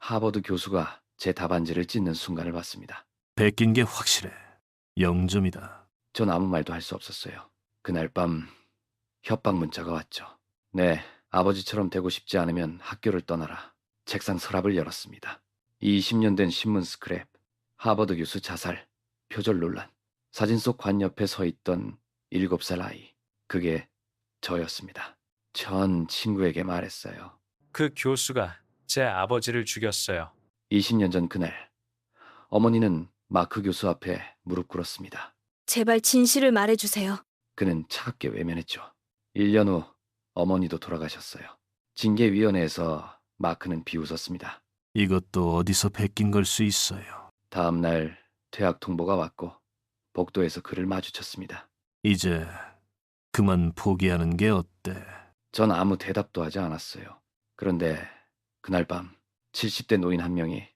하버드 교수가 제 답안지를 찢는 순간을 봤습니다. 베낀 게 확실해. 0점이다. 전 아무 말도 할 수 없었어요. 그날 밤 협박 문자가 왔죠. 네, 아버지처럼 되고 싶지 않으면 학교를 떠나라. 책상 서랍을 열었습니다. 20년 된 신문 스크랩, 하버드 교수 자살, 표절 논란, 사진 속 관 옆에 서 있던 7살 아이. 그게 저였습니다. 전 친구에게 말했어요. 그 교수가 제 아버지를 죽였어요. 20년 전 그날, 어머니는 마크 교수 앞에 무릎 꿇었습니다. 제발 진실을 말해주세요. 그는 차갑게 외면했죠. 1년 후 어머니도 돌아가셨어요. 징계위원회에서 마크는 비웃었습니다. 이것도 어디서 베낀 걸 수 있어요. 다음 날 퇴학 통보가 왔고 복도에서 그를 마주쳤습니다. 이제 그만 포기하는 게 어때? 전 아무 대답도 하지 않았어요. 그런데 그날 밤 70대 노인 한 명이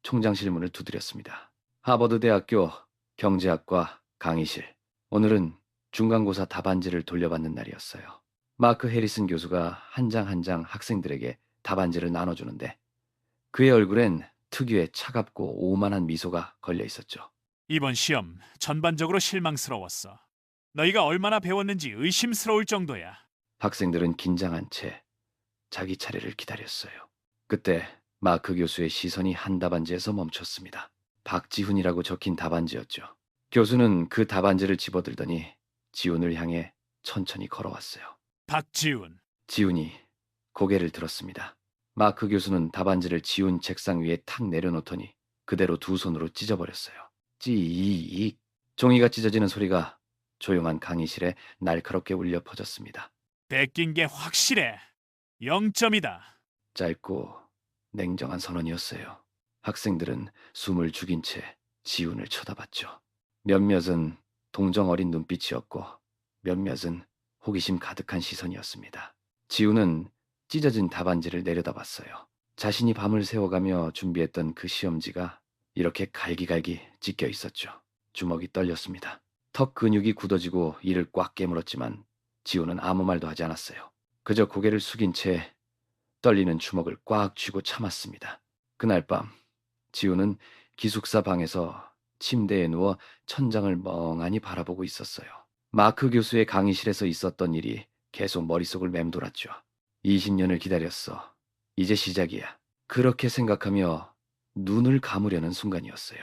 총장실 문을 두드렸습니다. 하버드 대학교 경제학과 강의실. 오늘은 중간고사 답안지를 돌려받는 날이었어요. 마크 해리슨 교수가 한 장 한 장 학생들에게 답안지를 나눠주는데 그의 얼굴엔 특유의 차갑고 오만한 미소가 걸려 있었죠. 이번 시험 전반적으로 실망스러웠어. 너희가 얼마나 배웠는지 의심스러울 정도야. 학생들은 긴장한 채 자기 차례를 기다렸어요. 그때 마크 교수의 시선이 한 답안지에서 멈췄습니다. 박지훈이라고 적힌 답안지였죠. 교수는 그 답안지를 집어들더니 지훈을 향해 천천히 걸어왔어요. 박지훈. 지훈이 고개를 들었습니다. 마크 교수는 답안지를 지훈 책상 위에 탁 내려놓더니 그대로 두 손으로 찢어버렸어요. 찌익. 종이가 찢어지는 소리가 조용한 강의실에 날카롭게 울려 퍼졌습니다. 베낀 게 확실해. 0점이다. 짧고 냉정한 선언이었어요. 학생들은 숨을 죽인 채 지훈을 쳐다봤죠. 몇몇은 동정 어린 눈빛이었고 몇몇은 호기심 가득한 시선이었습니다. 지훈은 찢어진 답안지를 내려다봤어요. 자신이 밤을 새워가며 준비했던 그 시험지가 이렇게 갈기갈기 찢겨 있었죠. 주먹이 떨렸습니다. 턱 근육이 굳어지고 이를 꽉 깨물었지만 지훈은 아무 말도 하지 않았어요. 그저 고개를 숙인 채 떨리는 주먹을 꽉 쥐고 참았습니다. 그날 밤 지훈은 기숙사 방에서 침대에 누워 천장을 멍하니 바라보고 있었어요. 마크 교수의 강의실에서 있었던 일이 계속 머릿속을 맴돌았죠. 20년을 기다렸어. 이제 시작이야. 그렇게 생각하며 눈을 감으려는 순간이었어요.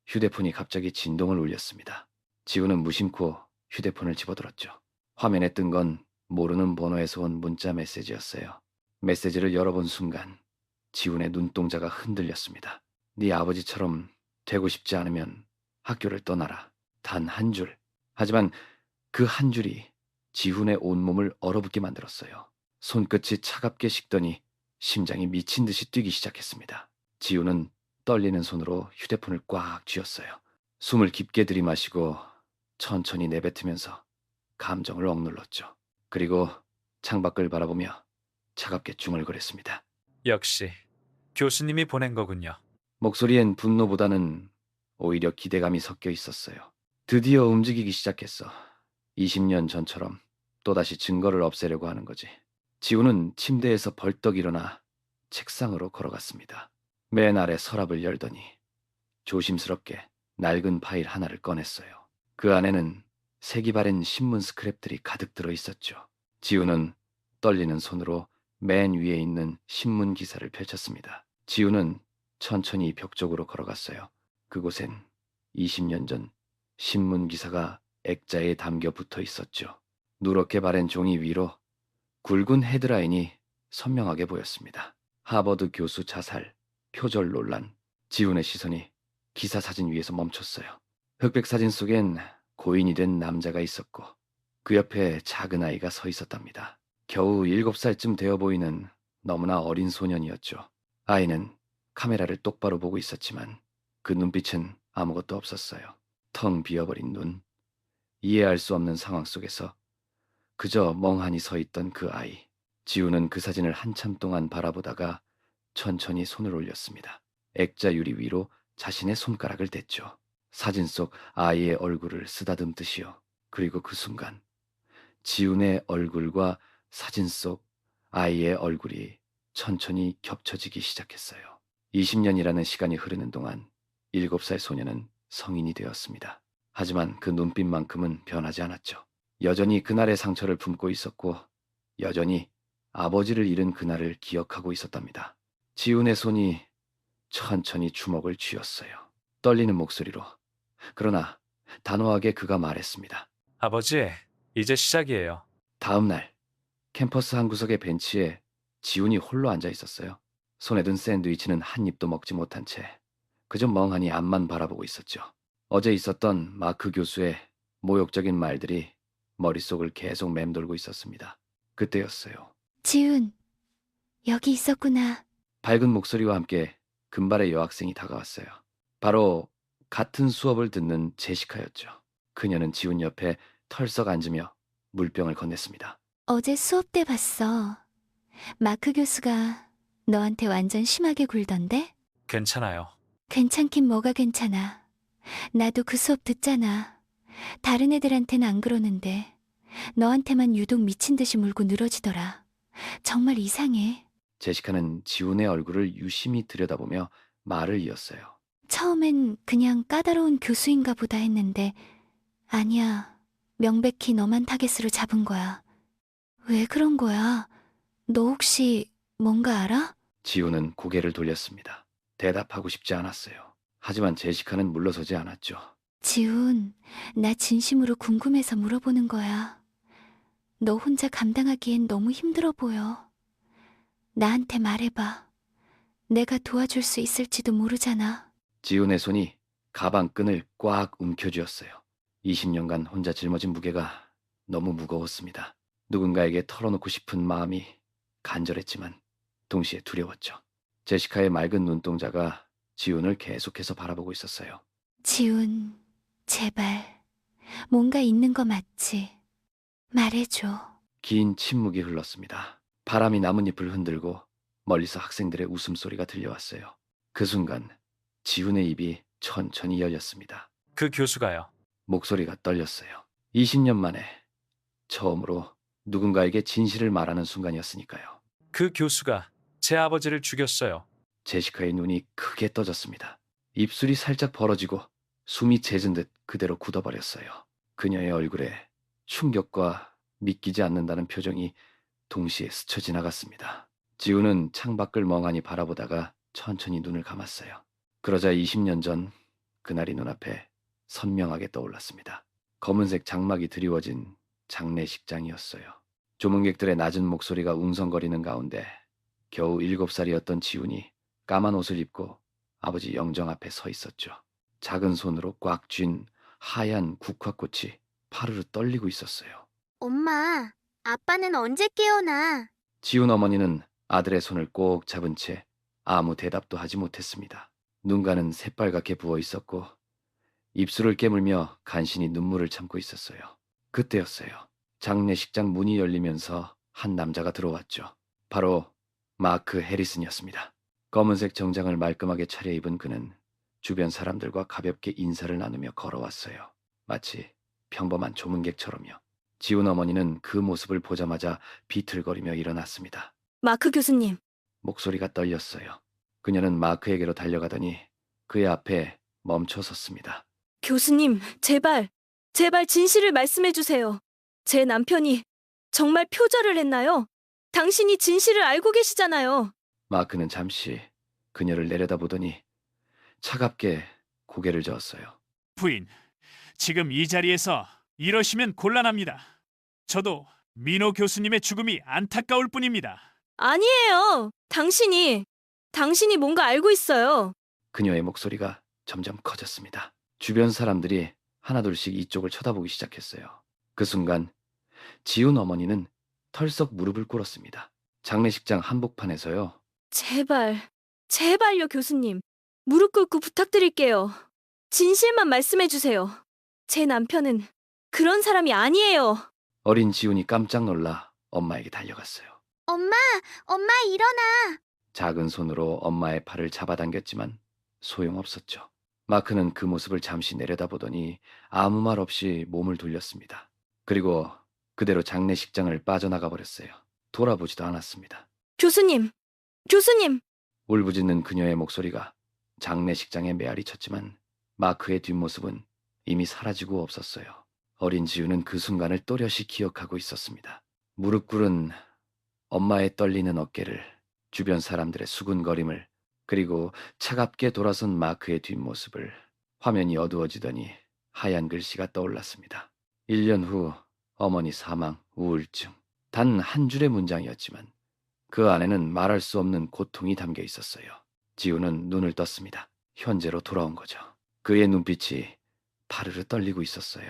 휴대폰이 갑자기 진동을 울렸습니다. 지훈은 무심코 휴대폰을 집어들었죠. 화면에 뜬 건 모르는 번호에서 온 문자 메시지였어요. 메시지를 열어본 순간 지훈의 눈동자가 흔들렸습니다. 네 아버지처럼 되고 싶지 않으면 학교를 떠나라. 단 한 줄. 하지만 그 한 줄이 지훈의 온몸을 얼어붙게 만들었어요. 손끝이 차갑게 식더니 심장이 미친 듯이 뛰기 시작했습니다. 지훈은 떨리는 손으로 휴대폰을 꽉 쥐었어요. 숨을 깊게 들이마시고 천천히 내뱉으면서 감정을 억눌렀죠. 그리고 창밖을 바라보며 차갑게 중얼거렸습니다. 역시 교수님이 보낸 거군요. 목소리엔 분노보다는 오히려 기대감이 섞여 있었어요. 드디어 움직이기 시작했어. 20년 전처럼 또다시 증거를 없애려고 하는 거지. 지훈은 침대에서 벌떡 일어나 책상으로 걸어갔습니다. 맨 아래 서랍을 열더니 조심스럽게 낡은 파일 하나를 꺼냈어요. 그 안에는 색이 바랜 신문 스크랩들이 가득 들어 있었죠. 지훈은 떨리는 손으로 맨 위에 있는 신문 기사를 펼쳤습니다. 지훈은 천천히 벽 쪽으로 걸어갔어요. 그곳엔 20년 전 신문 기사가 액자에 담겨 붙어 있었죠. 누렇게 바랜 종이 위로 굵은 헤드라인이 선명하게 보였습니다. 하버드 교수 자살, 표절 논란. 지훈의 시선이 기사 사진 위에서 멈췄어요. 흑백 사진 속엔 고인이 된 남자가 있었고 그 옆에 작은 아이가 서 있었답니다. 겨우 7살쯤 되어 보이는 너무나 어린 소년이었죠. 아이는 카메라를 똑바로 보고 있었지만 그 눈빛은 아무것도 없었어요. 텅 비어버린 눈. 이해할 수 없는 상황 속에서 그저 멍하니 서 있던 그 아이. 지훈은 그 사진을 한참 동안 바라보다가 천천히 손을 올렸습니다. 액자 유리 위로 자신의 손가락을 댔죠. 사진 속 아이의 얼굴을 쓰다듬듯이요. 그리고 그 순간 지훈의 얼굴과 사진 속 아이의 얼굴이 천천히 겹쳐지기 시작했어요. 20년이라는 시간이 흐르는 동안 7살 소녀는 성인이 되었습니다. 하지만 그 눈빛만큼은 변하지 않았죠. 여전히 그날의 상처를 품고 있었고 여전히 아버지를 잃은 그날을 기억하고 있었답니다. 지훈의 손이 천천히 주먹을 쥐었어요. 떨리는 목소리로. 그러나 단호하게 그가 말했습니다. 아버지, 이제 시작이에요. 다음 날 캠퍼스 한 구석의 벤치에 지훈이 홀로 앉아 있었어요. 손에 든 샌드위치는 한 입도 먹지 못한 채 그저 멍하니 앞만 바라보고 있었죠. 어제 있었던 마크 교수의 모욕적인 말들이 머릿속을 계속 맴돌고 있었습니다. 그때였어요. 지훈, 여기 있었구나. 밝은 목소리와 함께 금발의 여학생이 다가왔어요. 바로 같은 수업을 듣는 제시카였죠. 그녀는 지훈 옆에 털썩 앉으며 물병을 건넸습니다. 어제 수업 때 봤어. 마크 교수가 너한테 완전 심하게 굴던데? 괜찮아요. 괜찮긴 뭐가 괜찮아. 나도 그 수업 듣잖아. 다른 애들한테는 안 그러는데 너한테만 유독 미친 듯이 물고 늘어지더라. 정말 이상해. 제시카는 지훈의 얼굴을 유심히 들여다보며 말을 이었어요. 처음엔 그냥 까다로운 교수인가 보다 했는데 아니야. 명백히 너만 타겟으로 잡은 거야. 왜 그런 거야? 너 혹시 뭔가 알아? 지훈은 고개를 돌렸습니다. 대답하고 싶지 않았어요. 하지만 제시카는 물러서지 않았죠. 지훈, 나 진심으로 궁금해서 물어보는 거야. 너 혼자 감당하기엔 너무 힘들어 보여. 나한테 말해봐. 내가 도와줄 수 있을지도 모르잖아. 지훈의 손이 가방 끈을 꽉 움켜쥐었어요. 20년간 혼자 짊어진 무게가 너무 무거웠습니다. 누군가에게 털어놓고 싶은 마음이 간절했지만 동시에 두려웠죠. 제시카의 맑은 눈동자가 지훈을 계속해서 바라보고 있었어요. 지훈, 제발. 뭔가 있는 거 맞지? 말해줘. 긴 침묵이 흘렀습니다. 바람이 나뭇잎을 흔들고 멀리서 학생들의 웃음소리가 들려왔어요. 그 순간 지훈의 입이 천천히 열렸습니다. 그 교수가요. 목소리가 떨렸어요. 20년 만에 처음으로 누군가에게 진실을 말하는 순간이었으니까요. 그 교수가 제 아버지를 죽였어요. 제시카의 눈이 크게 떠졌습니다. 입술이 살짝 벌어지고 숨이 젖은 듯 그대로 굳어버렸어요. 그녀의 얼굴에 충격과 믿기지 않는다는 표정이 동시에 스쳐 지나갔습니다. 지우는 창밖을 멍하니 바라보다가 천천히 눈을 감았어요. 그러자 20년 전 그날이 눈앞에 선명하게 떠올랐습니다. 검은색 장막이 드리워진 장례식장이었어요. 조문객들의 낮은 목소리가 웅성거리는 가운데 겨우 7살이었던 지훈이 까만 옷을 입고 아버지 영정 앞에 서 있었죠. 작은 손으로 꽉 쥔 하얀 국화꽃이 파르르 떨리고 있었어요. 엄마, 아빠는 언제 깨어나? 지훈 어머니는 아들의 손을 꼭 잡은 채 아무 대답도 하지 못했습니다. 눈가는 새빨갛게 부어 있었고 입술을 깨물며 간신히 눈물을 참고 있었어요. 그때였어요. 장례식장 문이 열리면서 한 남자가 들어왔죠. 바로 마크 해리슨이었습니다. 검은색 정장을 말끔하게 차려입은 그는 주변 사람들과 가볍게 인사를 나누며 걸어왔어요. 마치 평범한 조문객처럼요. 지훈 어머니는 그 모습을 보자마자 비틀거리며 일어났습니다. 마크 교수님, 목소리가 떨렸어요. 그녀는 마크에게로 달려가더니 그의 앞에 멈춰 섰습니다. 교수님, 제발 진실을 말씀해 주세요. 제 남편이 정말 표절을 했나요? 당신이 진실을 알고 계시잖아요. 마크는 잠시 그녀를 내려다보더니 차갑게 고개를 저었어요. 부인, 지금 이 자리에서 이러시면 곤란합니다. 저도 민호 교수님의 죽음이 안타까울 뿐입니다. 아니에요. 당신이 뭔가 알고 있어요. 그녀의 목소리가 점점 커졌습니다. 주변 사람들이 하나둘씩 이쪽을 쳐다보기 시작했어요. 그 순간 지훈 어머니는 털썩 무릎을 꿇었습니다. 장례식장 한복판에서요. 제발요, 교수님. 무릎 꿇고 부탁드릴게요. 진실만 말씀해 주세요. 제 남편은 그런 사람이 아니에요. 어린 지훈이 깜짝 놀라 엄마에게 달려갔어요. 엄마, 엄마 일어나. 작은 손으로 엄마의 팔을 잡아당겼지만 소용없었죠. 마크는 그 모습을 잠시 내려다보더니 아무 말 없이 몸을 돌렸습니다. 그리고 그대로 장례식장을 빠져나가 버렸어요. 돌아보지도 않았습니다. 교수님! 울부짖는 그녀의 목소리가 장례식장에 메아리 쳤지만 마크의 뒷모습은 이미 사라지고 없었어요. 어린 지우는 그 순간을 또렷이 기억하고 있었습니다. 무릎 꿇은 엄마의 떨리는 어깨를, 주변 사람들의 수군거림을, 그리고 차갑게 돌아선 마크의 뒷모습을. 화면이 어두워지더니 하얀 글씨가 떠올랐습니다. 1년 후 어머니 사망, 우울증. 단 한 줄의 문장이었지만 그 안에는 말할 수 없는 고통이 담겨 있었어요. 지우는 눈을 떴습니다. 현재로 돌아온 거죠. 그의 눈빛이 파르르 떨리고 있었어요.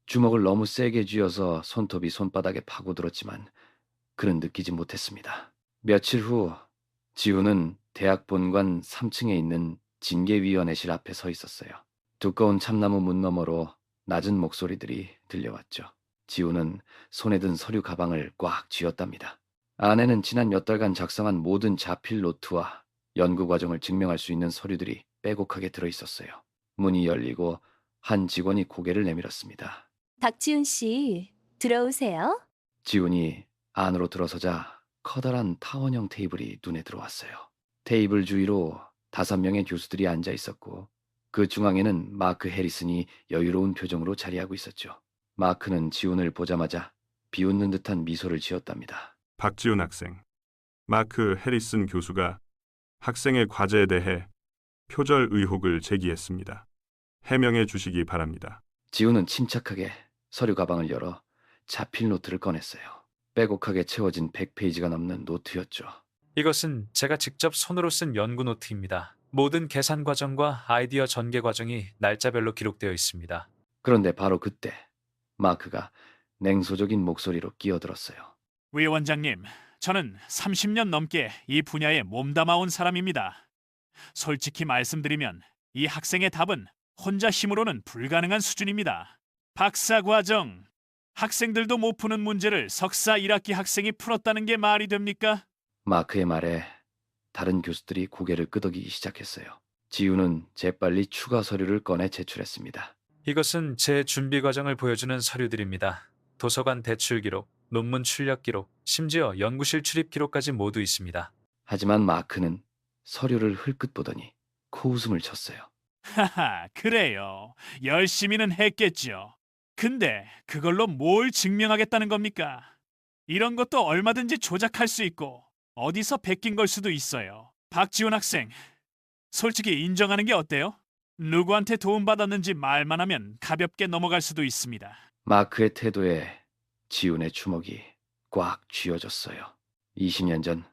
주먹을 너무 세게 쥐어서 손톱이 손바닥에 파고들었지만 그는 느끼지 못했습니다. 며칠 후 지우는 대학 본관 3층에 있는 징계위원회실 앞에 서 있었어요. 두꺼운 참나무 문 너머로 낮은 목소리들이 들려왔죠. 지우는 손에 든 서류 가방을 꽉 쥐었답니다. 안에는 지난 몇 달간 작성한 모든 자필 노트와 연구 과정을 증명할 수 있는 서류들이 빼곡하게 들어있었어요. 문이 열리고 한 직원이 고개를 내밀었습니다. 박지훈 씨, 들어오세요. 지훈이 안으로 들어서자 커다란 타원형 테이블이 눈에 들어왔어요. 테이블 주위로 5명의 교수들이 앉아 있었고 그 중앙에는 마크 해리슨이 여유로운 표정으로 자리하고 있었죠. 마크는 지훈을 보자마자 비웃는 듯한 미소를 지었답니다. 박지훈 학생, 마크 해리슨 교수가 학생의 과제에 대해 표절 의혹을 제기했습니다. 해명해 주시기 바랍니다. 지훈은 침착하게 서류 가방을 열어 자필 노트를 꺼냈어요. 빼곡하게 채워진 100페이지가 넘는 노트였죠. 이것은 제가 직접 손으로 쓴 연구 노트입니다. 모든 계산 과정과 아이디어 전개 과정이 날짜별로 기록되어 있습니다. 그런데 바로 그때 마크가 냉소적인 목소리로 끼어들었어요. 위원장님, 저는 30년 넘게 이 분야에 몸담아온 사람입니다. 솔직히 말씀드리면 이 학생의 답은 혼자 힘으로는 불가능한 수준입니다. 박사 과정, 학생들도 못 푸는 문제를 석사 1학기 학생이 풀었다는 게 말이 됩니까? 마크의 말에 다른 교수들이 고개를 끄덕이기 시작했어요. 지우는 재빨리 추가 서류를 꺼내 제출했습니다. 이것은 제 준비 과정을 보여주는 서류들입니다. 도서관 대출 기록, 논문 출력 기록, 심지어 연구실 출입 기록까지 모두 있습니다. 하지만 마크는 서류를 흘끗 보더니 코웃음을 쳤어요. 하하, 그래요. 열심히는 했겠죠. 근데 그걸로 뭘 증명하겠다는 겁니까? 이런 것도 얼마든지 조작할 수 있고 어디서 베낀 걸 수도 있어요. 박지훈 학생, 솔직히 인정하는 게 어때요? 누구한테 도움받았는지 말만 하면 가볍게 넘어갈 수도 있습니다. 마크의 태도에 지훈의 주먹이 꽉 쥐어졌어요. 20년 전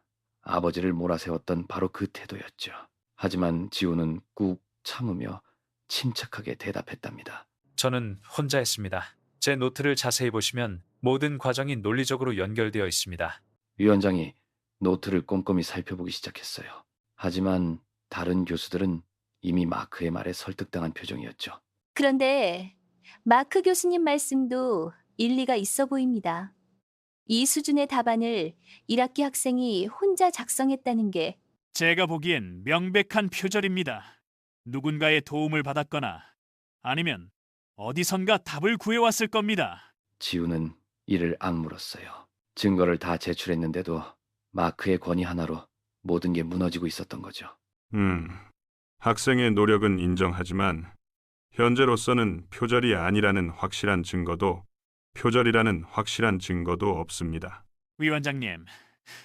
아버지를 몰아세웠던 바로 그 태도였죠. 하지만 지훈은 꾹 참으며 침착하게 대답했답니다. 저는 혼자 했습니다. 제 노트를 자세히 보시면 모든 과정이 논리적으로 연결되어 있습니다. 위원장이 노트를 꼼꼼히 살펴보기 시작했어요. 하지만 다른 교수들은 이미 마크의 말에 설득당한 표정이었죠. 그런데 마크 교수님 말씀도 일리가 있어 보입니다. 이 수준의 답안을 1학기 학생이 혼자 작성했다는 게 제가 보기엔 명백한 표절입니다. 누군가의 도움을 받았거나 아니면 어디선가 답을 구해왔을 겁니다. 지훈은 이를 악물었어요. 증거를 다 제출했는데도 마크의 권위 하나로 모든 게 무너지고 있었던 거죠. 학생의 노력은 인정하지만 현재로서는 표절이 아니라는 확실한 증거도 표절이라는 확실한 증거도 없습니다. 위원장님,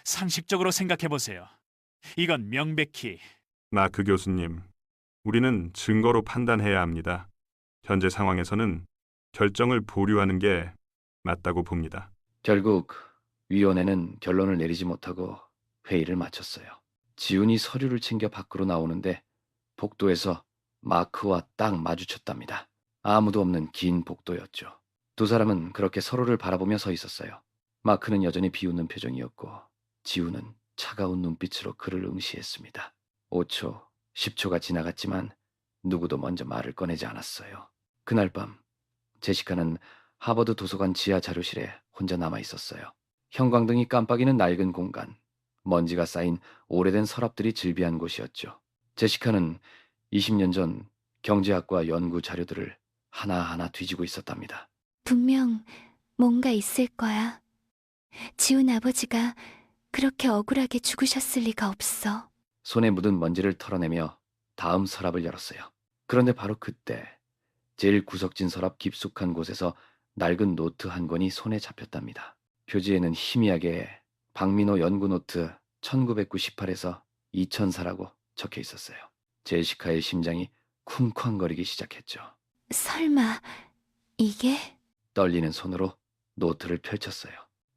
상식적으로 생각해 보세요. 이건 명백히 마크 교수님, 우리는 증거로 판단해야 합니다. 현재 상황에서는 결정을 보류하는 게 맞다고 봅니다. 결국 위원회는 결론을 내리지 못하고 회의를 마쳤어요. 지훈이 서류를 챙겨 밖으로 나오는데 복도에서 마크와 딱 마주쳤답니다. 아무도 없는 긴 복도였죠. 두 사람은 그렇게 서로를 바라보며 서 있었어요. 마크는 여전히 비웃는 표정이었고 지훈은 차가운 눈빛으로 그를 응시했습니다. 5초, 10초가 지나갔지만 누구도 먼저 말을 꺼내지 않았어요. 그날 밤 제시카는 하버드 도서관 지하 자료실에 혼자 남아 있었어요. 형광등이 깜빡이는 낡은 공간, 먼지가 쌓인 오래된 서랍들이 즐비한 곳이었죠. 제시카는 20년 전 경제학과 연구 자료들을 하나하나 뒤지고 있었답니다. 분명 뭔가 있을 거야. 지훈 아버지가 그렇게 억울하게 죽으셨을 리가 없어. 손에 묻은 먼지를 털어내며 다음 서랍을 열었어요. 그런데 바로 그때 제일 구석진 서랍 깊숙한 곳에서 낡은 노트 한 권이 손에 잡혔답니다. 표지에는 희미하게 박민호 연구 노트 1998에서 2004라고 적혀 있었어요. 제시카의 심장이 쿵쾅거리기 시작했죠. 설마 이게? 떨리는 손으로 노트를 펼쳤어요.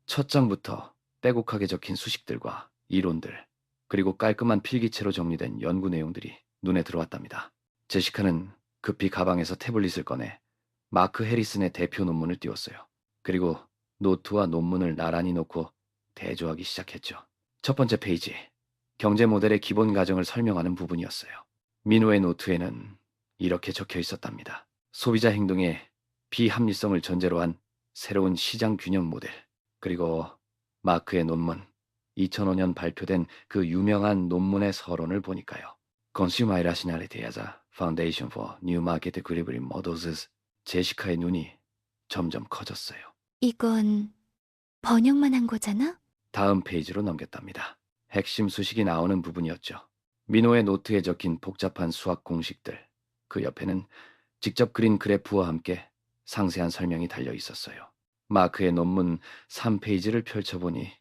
첫 장부터 빼곡하게 적힌 수식들과 이론들, 그리고 깔끔한 필기체로 정리된 연구 내용들이 눈에 들어왔답니다. 제시카는 급히 가방에서 태블릿을 꺼내 마크 해리슨의 대표 논문을 띄웠어요. 그리고 노트와 논문을 나란히 놓고 대조하기 시작했죠. 첫 번째 페이지, 경제 모델의 기본 가정을 설명하는 부분이었어요. 민호의 노트에는 이렇게 적혀 있었답니다. 소비자 행동의 비합리성을 전제로 한 새로운 시장 균형 모델, 그리고 마크의 논문, 2005년 발표된 그 유명한 논문의 서론을 보니까요. Consumer Irrationality as a Foundation for New Market Equilibrium Models. 제시카의 눈이 점점 커졌어요. 이건 번역만 한 거잖아? 다음 페이지로 넘겼답니다. 핵심 수식이 나오는 부분이었죠. 민호의 노트에 적힌 복잡한 수학 공식들, 그 옆에는 직접 그린 그래프와 함께 상세한 설명이 달려 있었어요. 마크의 논문 3페이지를 펼쳐보니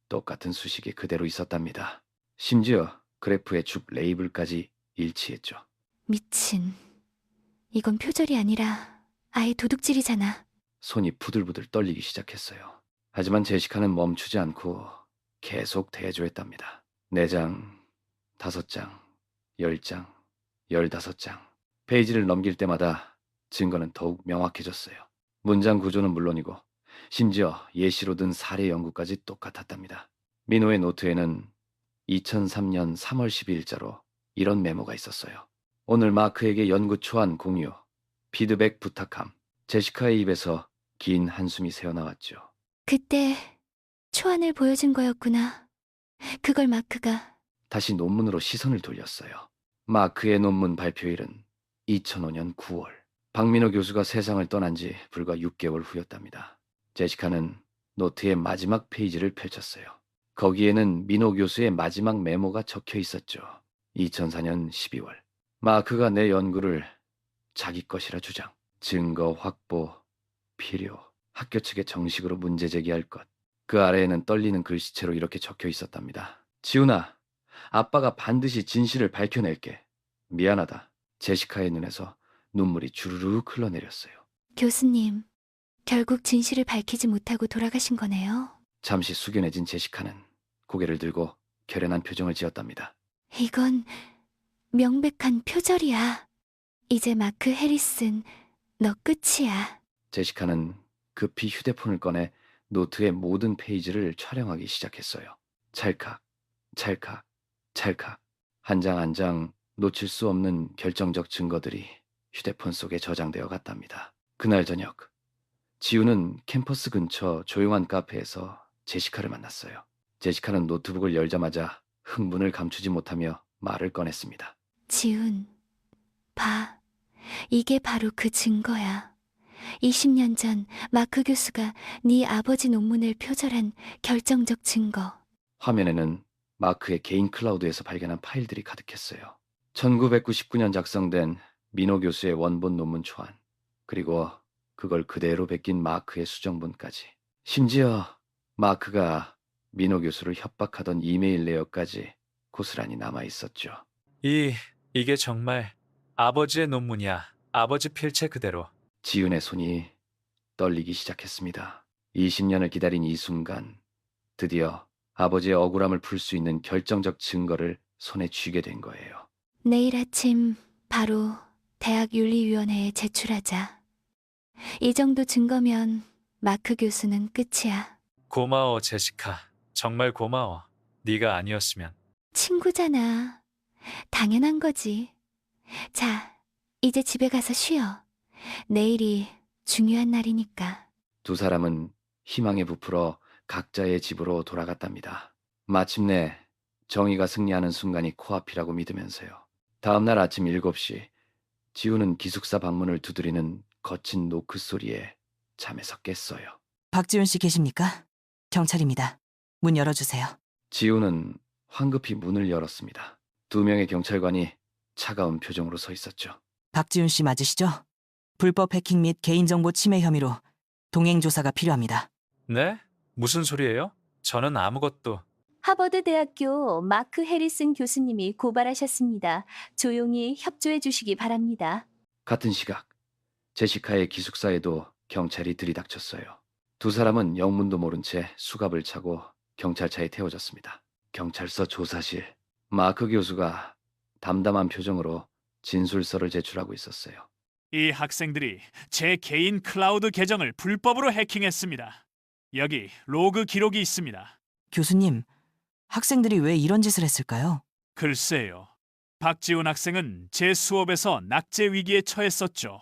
똑같은 수식이 그대로 있었답니다. 심지어 그래프의 쭉 레이블까지 일치했죠. 미친. 이건 표절이 아니라 아예 도둑질이잖아. 손이 부들부들 떨리기 시작했어요. 하지만 제시카는 멈추지 않고 계속 대조했답니다. 4장, 5장, 10장, 15장. 페이지를 넘길 때마다 증거는 더욱 명확해졌어요. 문장 구조는 물론이고 심지어 예시로 든 사례 연구까지 똑같았답니다. 민호의 노트에는 2003년 3월 12일자로 이런 메모가 있었어요. 오늘 마크에게 연구 초안 공유, 피드백 부탁함. 제시카의 입에서 긴 한숨이 새어나왔죠. 그때 초안을 보여준 거였구나. 그걸 마크가. 다시 논문으로 시선을 돌렸어요. 마크의 논문 발표일은 2005년 9월. 박민호 교수가 세상을 떠난 지 불과 6개월 후였답니다. 제시카는 노트의 마지막 페이지를 펼쳤어요. 거기에는 민호 교수의 마지막 메모가 적혀 있었죠. 2004년 12월. 마크가 내 연구를 자기 것이라 주장. 증거 확보 필요. 학교 측에 정식으로 문제 제기할 것. 그 아래에는 떨리는 글씨체로 이렇게 적혀 있었답니다. 지훈아, 아빠가 반드시 진실을 밝혀낼게. 미안하다. 제시카의 눈에서 눈물이 주르륵 흘러내렸어요. 교수님, 결국 진실을 밝히지 못하고 돌아가신 거네요. 잠시 숙연해진 제시카는 고개를 들고 결연한 표정을 지었답니다. 이건 명백한 표절이야. 이제 마크 해리슨, 너 끝이야. 제시카는 급히 휴대폰을 꺼내 노트의 모든 페이지를 촬영하기 시작했어요. 찰칵, 찰칵, 찰칵. 한 장 한 장 놓칠 수 없는 결정적 증거들이 휴대폰 속에 저장되어 갔답니다. 그날 저녁, 지우는 캠퍼스 근처 조용한 카페에서 제시카를 만났어요. 제시카는 노트북을 열자마자 흥분을 감추지 못하며 말을 꺼냈습니다. 지훈, 봐. 이게 바로 그 증거야. 20년 전 마크 교수가 네 아버지 논문을 표절한 결정적 증거. 화면에는 마크의 개인 클라우드에서 발견한 파일들이 가득했어요. 1999년 작성된 민호 교수의 원본 논문 초안, 그리고 그걸 그대로 베낀 마크의 수정본까지. 심지어 마크가 민호 교수를 협박하던 이메일 내역까지 고스란히 남아있었죠. 이게 정말 아버지의 논문이야. 아버지 필체 그대로. 지훈의 손이 떨리기 시작했습니다. 20년을 기다린 이 순간, 드디어 아버지의 억울함을 풀 수 있는 결정적 증거를 손에 쥐게 된 거예요. 내일 아침 바로 대학 윤리위원회에 제출하자. 이 정도 증거면 마크 교수는 끝이야. 고마워, 제시카. 정말 고마워. 네가 아니었으면. 친구잖아. 당연한 거지. 자, 이제 집에 가서 쉬어. 내일이 중요한 날이니까. 두 사람은 희망에 부풀어 각자의 집으로 돌아갔답니다. 마침내 정의가 승리하는 순간이 코앞이라고 믿으면서요. 다음날 아침 7시, 지우는 기숙사 방문을 두드리는 거친 노크 소리에 잠에서 깼어요. 박지훈 씨 계십니까? 경찰입니다. 문 열어주세요. 지우는 황급히 문을 열었습니다. 2명의 경찰관이 차가운 표정으로 서 있었죠. 박지훈 씨 맞으시죠? 불법 해킹 및 개인정보 침해 혐의로 동행 조사가 필요합니다. 네? 무슨 소리예요? 저는 아무것도... 하버드 대학교 마크 해리슨 교수님이 고발하셨습니다. 조용히 협조해 주시기 바랍니다. 같은 시각 제시카의 기숙사에도 경찰이 들이닥쳤어요. 2 사람은 영문도 모른 채 수갑을 차고 경찰차에 태워졌습니다. 경찰서 조사실, 마크 교수가 담담한 표정으로 진술서를 제출하고 있었어요. 이 학생들이 제 개인 클라우드 계정을 불법으로 해킹했습니다. 여기 로그 기록이 있습니다. 교수님, 학생들이 왜 이런 짓을 했을까요? 글쎄요. 박지훈 학생은 제 수업에서 낙제 위기에 처했었죠.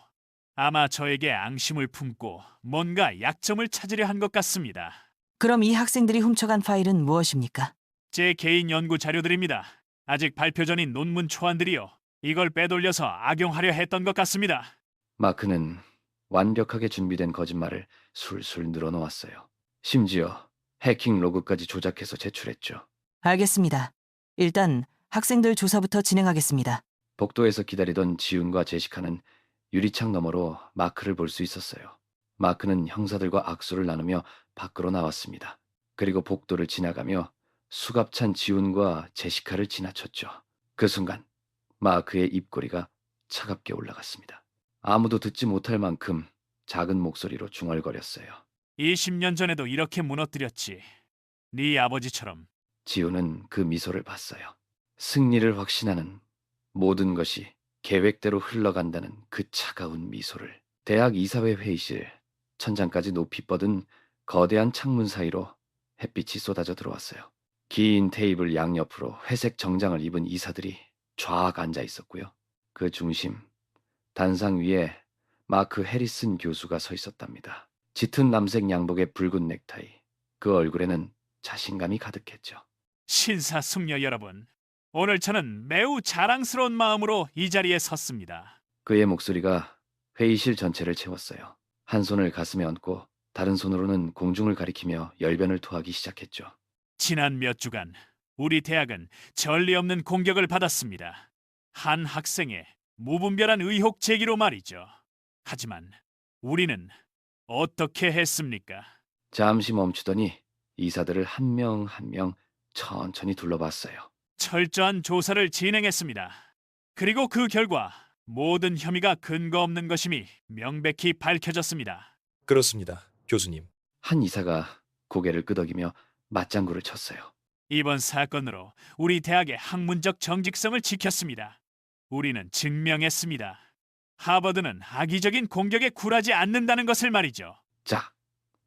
아마 저에게 앙심을 품고 뭔가 약점을 찾으려 한 것 같습니다. 그럼 이 학생들이 훔쳐간 파일은 무엇입니까? 제 개인 연구 자료들입니다. 아직 발표 전인 논문 초안들이요. 이걸 빼돌려서 악용하려 했던 것 같습니다. 마크는 완벽하게 준비된 거짓말을 술술 늘어놓았어요. 심지어 해킹 로그까지 조작해서 제출했죠. 알겠습니다. 일단 학생들 조사부터 진행하겠습니다. 복도에서 기다리던 지훈과 제시카는 유리창 너머로 마크를 볼 수 있었어요. 마크는 형사들과 악수를 나누며 밖으로 나왔습니다. 그리고 복도를 지나가며 수갑찬 지훈과 제시카를 지나쳤죠. 그 순간 마크의 입꼬리가 차갑게 올라갔습니다. 아무도 듣지 못할 만큼 작은 목소리로 중얼거렸어요. 20년 전에도 이렇게 무너뜨렸지. 네 아버지처럼. 지훈은 그 미소를 봤어요. 승리를 확신하는 모든 것이 계획대로 흘러간다는 그 차가운 미소를. 대학 이사회 회의실, 천장까지 높이 뻗은 거대한 창문 사이로 햇빛이 쏟아져 들어왔어요. 긴 테이블 양옆으로 회색 정장을 입은 이사들이 쫙 앉아 있었고요. 그 중심, 단상 위에 마크 해리슨 교수가 서 있었답니다. 짙은 남색 양복에 붉은 넥타이, 그 얼굴에는 자신감이 가득했죠. 신사숙녀 여러분, 오늘 저는 매우 자랑스러운 마음으로 이 자리에 섰습니다. 그의 목소리가 회의실 전체를 채웠어요. 한 손을 가슴에 얹고 다른 손으로는 공중을 가리키며 열변을 토하기 시작했죠. 지난 몇 주간 우리 대학은 전례 없는 공격을 받았습니다. 한 학생의 무분별한 의혹 제기로 말이죠. 하지만 우리는 어떻게 했습니까? 잠시 멈추더니 이사들을 한 명 한 명 천천히 둘러봤어요. 철저한 조사를 진행했습니다. 그리고 그 결과 모든 혐의가 근거 없는 것임이 명백히 밝혀졌습니다. 그렇습니다, 교수님. 한 이사가 고개를 끄덕이며 맞장구를 쳤어요. 이번 사건으로 우리 대학의 학문적 정직성을 지켰습니다. 우리는 증명했습니다. 하버드는 악의적인 공격에 굴하지 않는다는 것을 말이죠. 짝,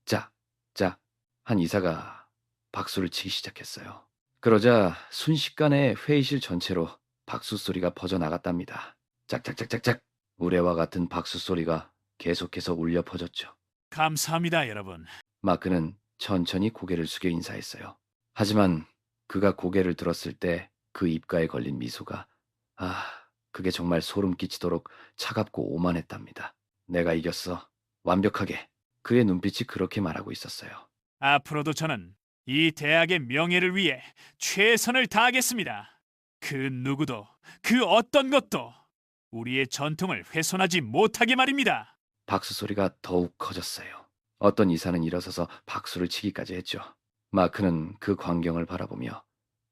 짝, 짝. 한 이사가 박수를 치기 시작했어요. 그러자 순식간에 회의실 전체로 박수 소리가 퍼져나갔답니다. 짝짝짝짝짝. 우레와 같은 박수 소리가 계속해서 울려 퍼졌죠. 감사합니다, 여러분. 마크는 천천히 고개를 숙여 인사했어요. 하지만 그가 고개를 들었을 때 그 입가에 걸린 미소가 그게 정말 소름 끼치도록 차갑고 오만했답니다. 내가 이겼어. 완벽하게. 그의 눈빛이 그렇게 말하고 있었어요. 앞으로도 저는 이 대학의 명예를 위해 최선을 다하겠습니다. 그 누구도, 그 어떤 것도 우리의 전통을 훼손하지 못하게 말입니다. 박수 소리가 더욱 커졌어요. 어떤 이사는 일어서서 박수를 치기까지 했죠. 마크는 그 광경을 바라보며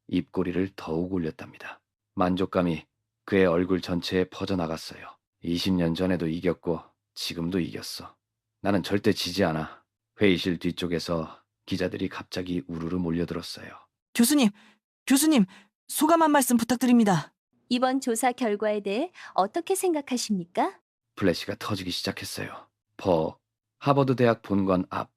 입꼬리를 더욱 올렸답니다. 만족감이 그의 얼굴 전체에 퍼져나갔어요. 20년 전에도 이겼고 지금도 이겼어. 나는 절대 지지 않아. 회의실 뒤쪽에서 기자들이 갑자기 우르르 몰려들었어요. 교수님, 소감 한 말씀 부탁드립니다. 이번 조사 결과에 대해 어떻게 생각하십니까? 플래시가 터지기 시작했어요. 퍽. 하버드 대학 본관 앞.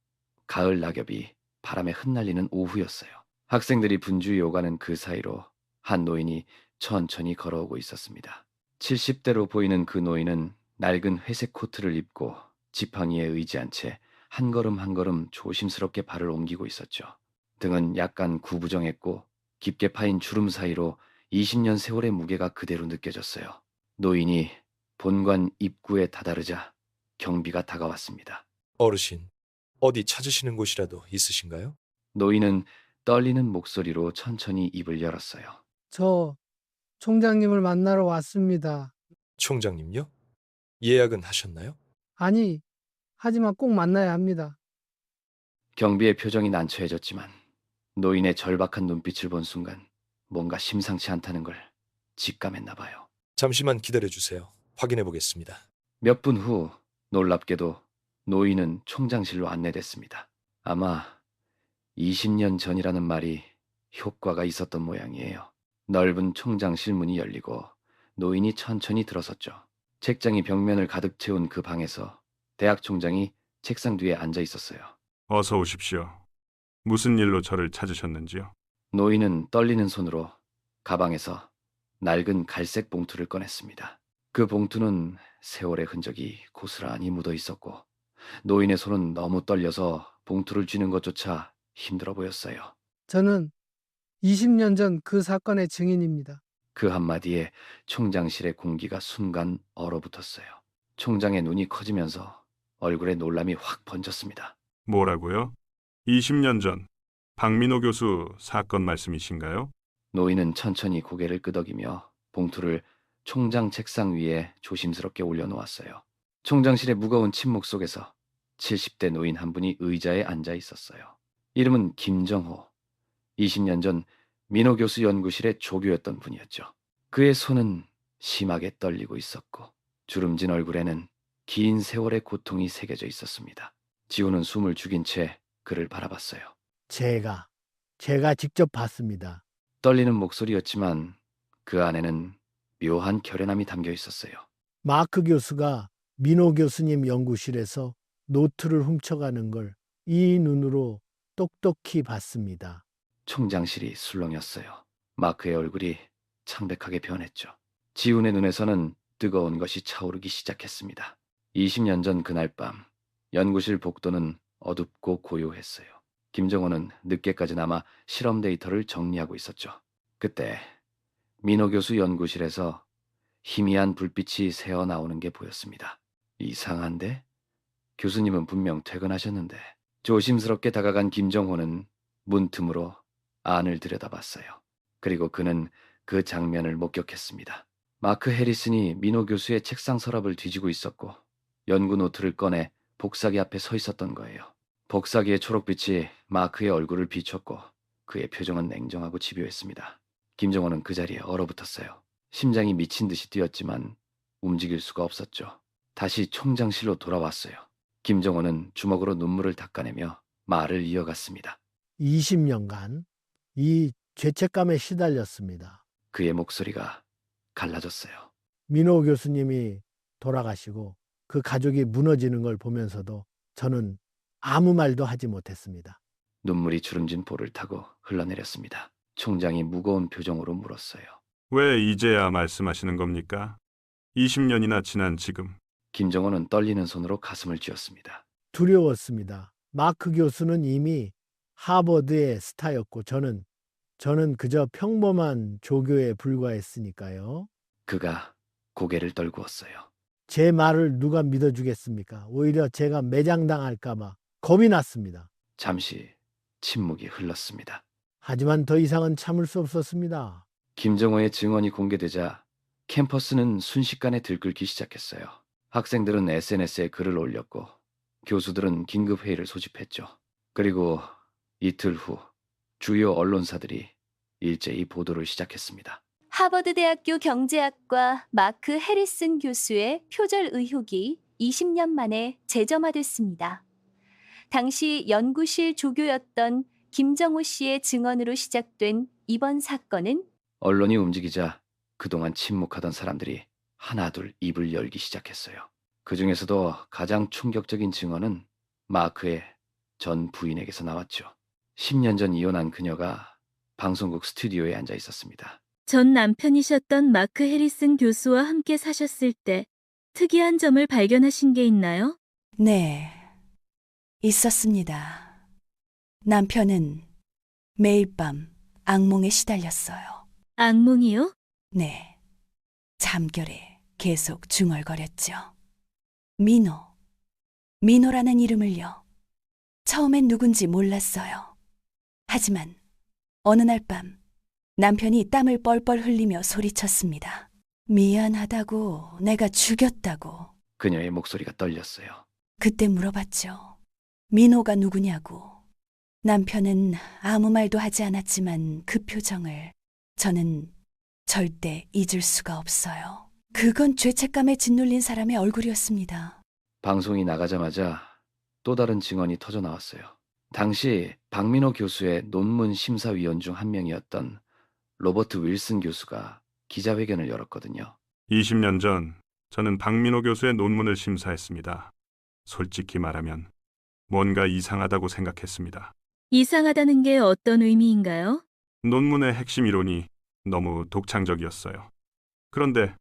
가을 낙엽이 바람에 흩날리는 오후였어요. 학생들이 분주히 오가는 그 사이로 한 노인이 천천히 걸어오고 있었습니다. 70대로 보이는 그 노인은 낡은 회색 코트를 입고 지팡이에 의지한 채 한 걸음 한 걸음 조심스럽게 발을 옮기고 있었죠. 등은 약간 구부정했고 깊게 파인 주름 사이로 20년 세월의 무게가 그대로 느껴졌어요. 노인이 본관 입구에 다다르자 경비가 다가왔습니다. 어르신, 어디 찾으시는 곳이라도 있으신가요? 노인은 떨리는 목소리로 천천히 입을 열었어요. 저 총장님을 만나러 왔습니다. 총장님요? 예약은 하셨나요? 아니, 하지만 꼭 만나야 합니다. 경비의 표정이 난처해졌지만 노인의 절박한 눈빛을 본 순간 뭔가 심상치 않다는 걸 직감했나 봐요. 잠시만 기다려 주세요. 확인해 보겠습니다. 몇 분 후 놀랍게도 노인은 총장실로 안내됐습니다. 아마 20년 전이라는 말이 효과가 있었던 모양이에요. 넓은 총장실 문이 열리고 노인이 천천히 들어섰죠. 책장이 벽면을 가득 채운 그 방에서 대학 총장이 책상 뒤에 앉아 있었어요. 어서 오십시오. 무슨 일로 저를 찾으셨는지요? 노인은 떨리는 손으로 가방에서 낡은 갈색 봉투를 꺼냈습니다. 그 봉투는 세월의 흔적이 고스란히 묻어 있었고 노인의 손은 너무 떨려서 봉투를 쥐는 것조차 힘들어 보였어요. 저는 20년 전 그 사건의 증인입니다. 그 한마디에 총장실의 공기가 순간 얼어붙었어요. 총장의 눈이 커지면서 얼굴에 놀람이 확 번졌습니다. 뭐라고요? 20년 전 박민호 교수 사건 말씀이신가요? 노인은 천천히 고개를 끄덕이며 봉투를 총장 책상 위에 조심스럽게 올려놓았어요. 총장실의 무거운 침묵 속에서 70대 노인 한 분이 의자에 앉아 있었어요. 이름은 김정호. 20년 전 민호 교수 연구실의 조교였던 분이었죠. 그의 손은 심하게 떨리고 있었고 주름진 얼굴에는 긴 세월의 고통이 새겨져 있었습니다. 지호는 숨을 죽인 채 그를 바라봤어요. 제가 직접 봤습니다. 떨리는 목소리였지만 그 안에는 묘한 결연함이 담겨 있었어요. 마크 교수가 민호 교수님 연구실에서 노트를 훔쳐가는 걸 이 눈으로 똑똑히 봤습니다. 총장실이 술렁였어요. 마크의 얼굴이 창백하게 변했죠. 지훈의 눈에서는 뜨거운 것이 차오르기 시작했습니다. 20년 전 그날 밤 연구실 복도는 어둡고 고요했어요. 김정호는 늦게까지 남아 실험 데이터를 정리하고 있었죠. 그때 민호 교수 연구실에서 희미한 불빛이 새어나오는 게 보였습니다. 이상한데? 교수님은 분명 퇴근하셨는데. 조심스럽게 다가간 김정호는 문틈으로 안을 들여다봤어요. 그리고 그는 그 장면을 목격했습니다. 마크 해리슨이 민호 교수의 책상 서랍을 뒤지고 있었고 연구 노트를 꺼내 복사기 앞에 서 있었던 거예요. 복사기의 초록빛이 마크의 얼굴을 비췄고 그의 표정은 냉정하고 집요했습니다. 김정호는 그 자리에 얼어붙었어요. 심장이 미친 듯이 뛰었지만 움직일 수가 없었죠. 다시 총장실로 돌아왔어요. 김정호는 주먹으로 눈물을 닦아내며 말을 이어갔습니다. 20년간 이 죄책감에 시달렸습니다. 그의 목소리가 갈라졌어요. 민호 교수님이 돌아가시고 그 가족이 무너지는 걸 보면서도 저는 아무 말도 하지 못했습니다. 눈물이 주름진 볼을 타고 흘러내렸습니다. 총장이 무거운 표정으로 물었어요. 왜 이제야 말씀하시는 겁니까? 20년이나 지난 지금. 김정호는 떨리는 손으로 가슴을 쥐었습니다. 두려웠습니다. 마크 교수는 이미 하버드의 스타였고 저는 그저 평범한 조교에 불과했으니까요. 그가 고개를 떨구었어요. 제 말을 누가 믿어주겠습니까? 오히려 제가 매장당할까 봐 겁이 났습니다. 잠시 침묵이 흘렀습니다. 하지만 더 이상은 참을 수 없었습니다. 김정호의 증언이 공개되자 캠퍼스는 순식간에 들끓기 시작했어요. 학생들은 SNS에 글을 올렸고 교수들은 긴급회의를 소집했죠. 그리고 이틀 후 주요 언론사들이 일제히 보도를 시작했습니다. 하버드 대학교 경제학과 마크 해리슨 교수의 표절 의혹이 20년 만에 재점화됐습니다. 당시 연구실 조교였던 김정호 씨의 증언으로 시작된 이번 사건은 언론이 움직이자 그동안 침묵하던 사람들이 하나둘 입을 열기 시작했어요. 그 중에서도 가장 충격적인 증언은 마크의 전 부인에게서 나왔죠. 10년 전 이혼한 그녀가 방송국 스튜디오에 앉아 있었습니다. 전 남편이셨던 마크 해리슨 교수와 함께 사셨을 때 특이한 점을 발견하신 게 있나요? 네, 있었습니다. 남편은 매일 밤 악몽에 시달렸어요. 악몽이요? 네, 잠결에 계속 중얼거렸죠. 민호라는 이름을요. 처음엔 누군지 몰랐어요. 하지만 어느 날 밤 남편이 땀을 뻘뻘 흘리며 소리쳤습니다. 미안하다고, 내가 죽였다고. 그녀의 목소리가 떨렸어요. 그때 물어봤죠. 민호가 누구냐고. 남편은 아무 말도 하지 않았지만 그 표정을 저는 절대 잊을 수가 없어요. 그건 죄책감에 짓눌린 사람의 얼굴이었습니다. 방송이 나가자마자 또 다른 증언이 터져 나왔어요. 당시 박민호 교수의 논문 심사위원 중 한 명이었던 로버트 윌슨 교수가 기자회견을 열었거든요. 20년 전 저는 박민호 교수의 논문을 심사했습니다. 솔직히 말하면 뭔가 이상하다고 생각했습니다. 이상하다는 게 어떤 의미인가요? 논문의 핵심 이론이 너무 독창적이었어요. 그런데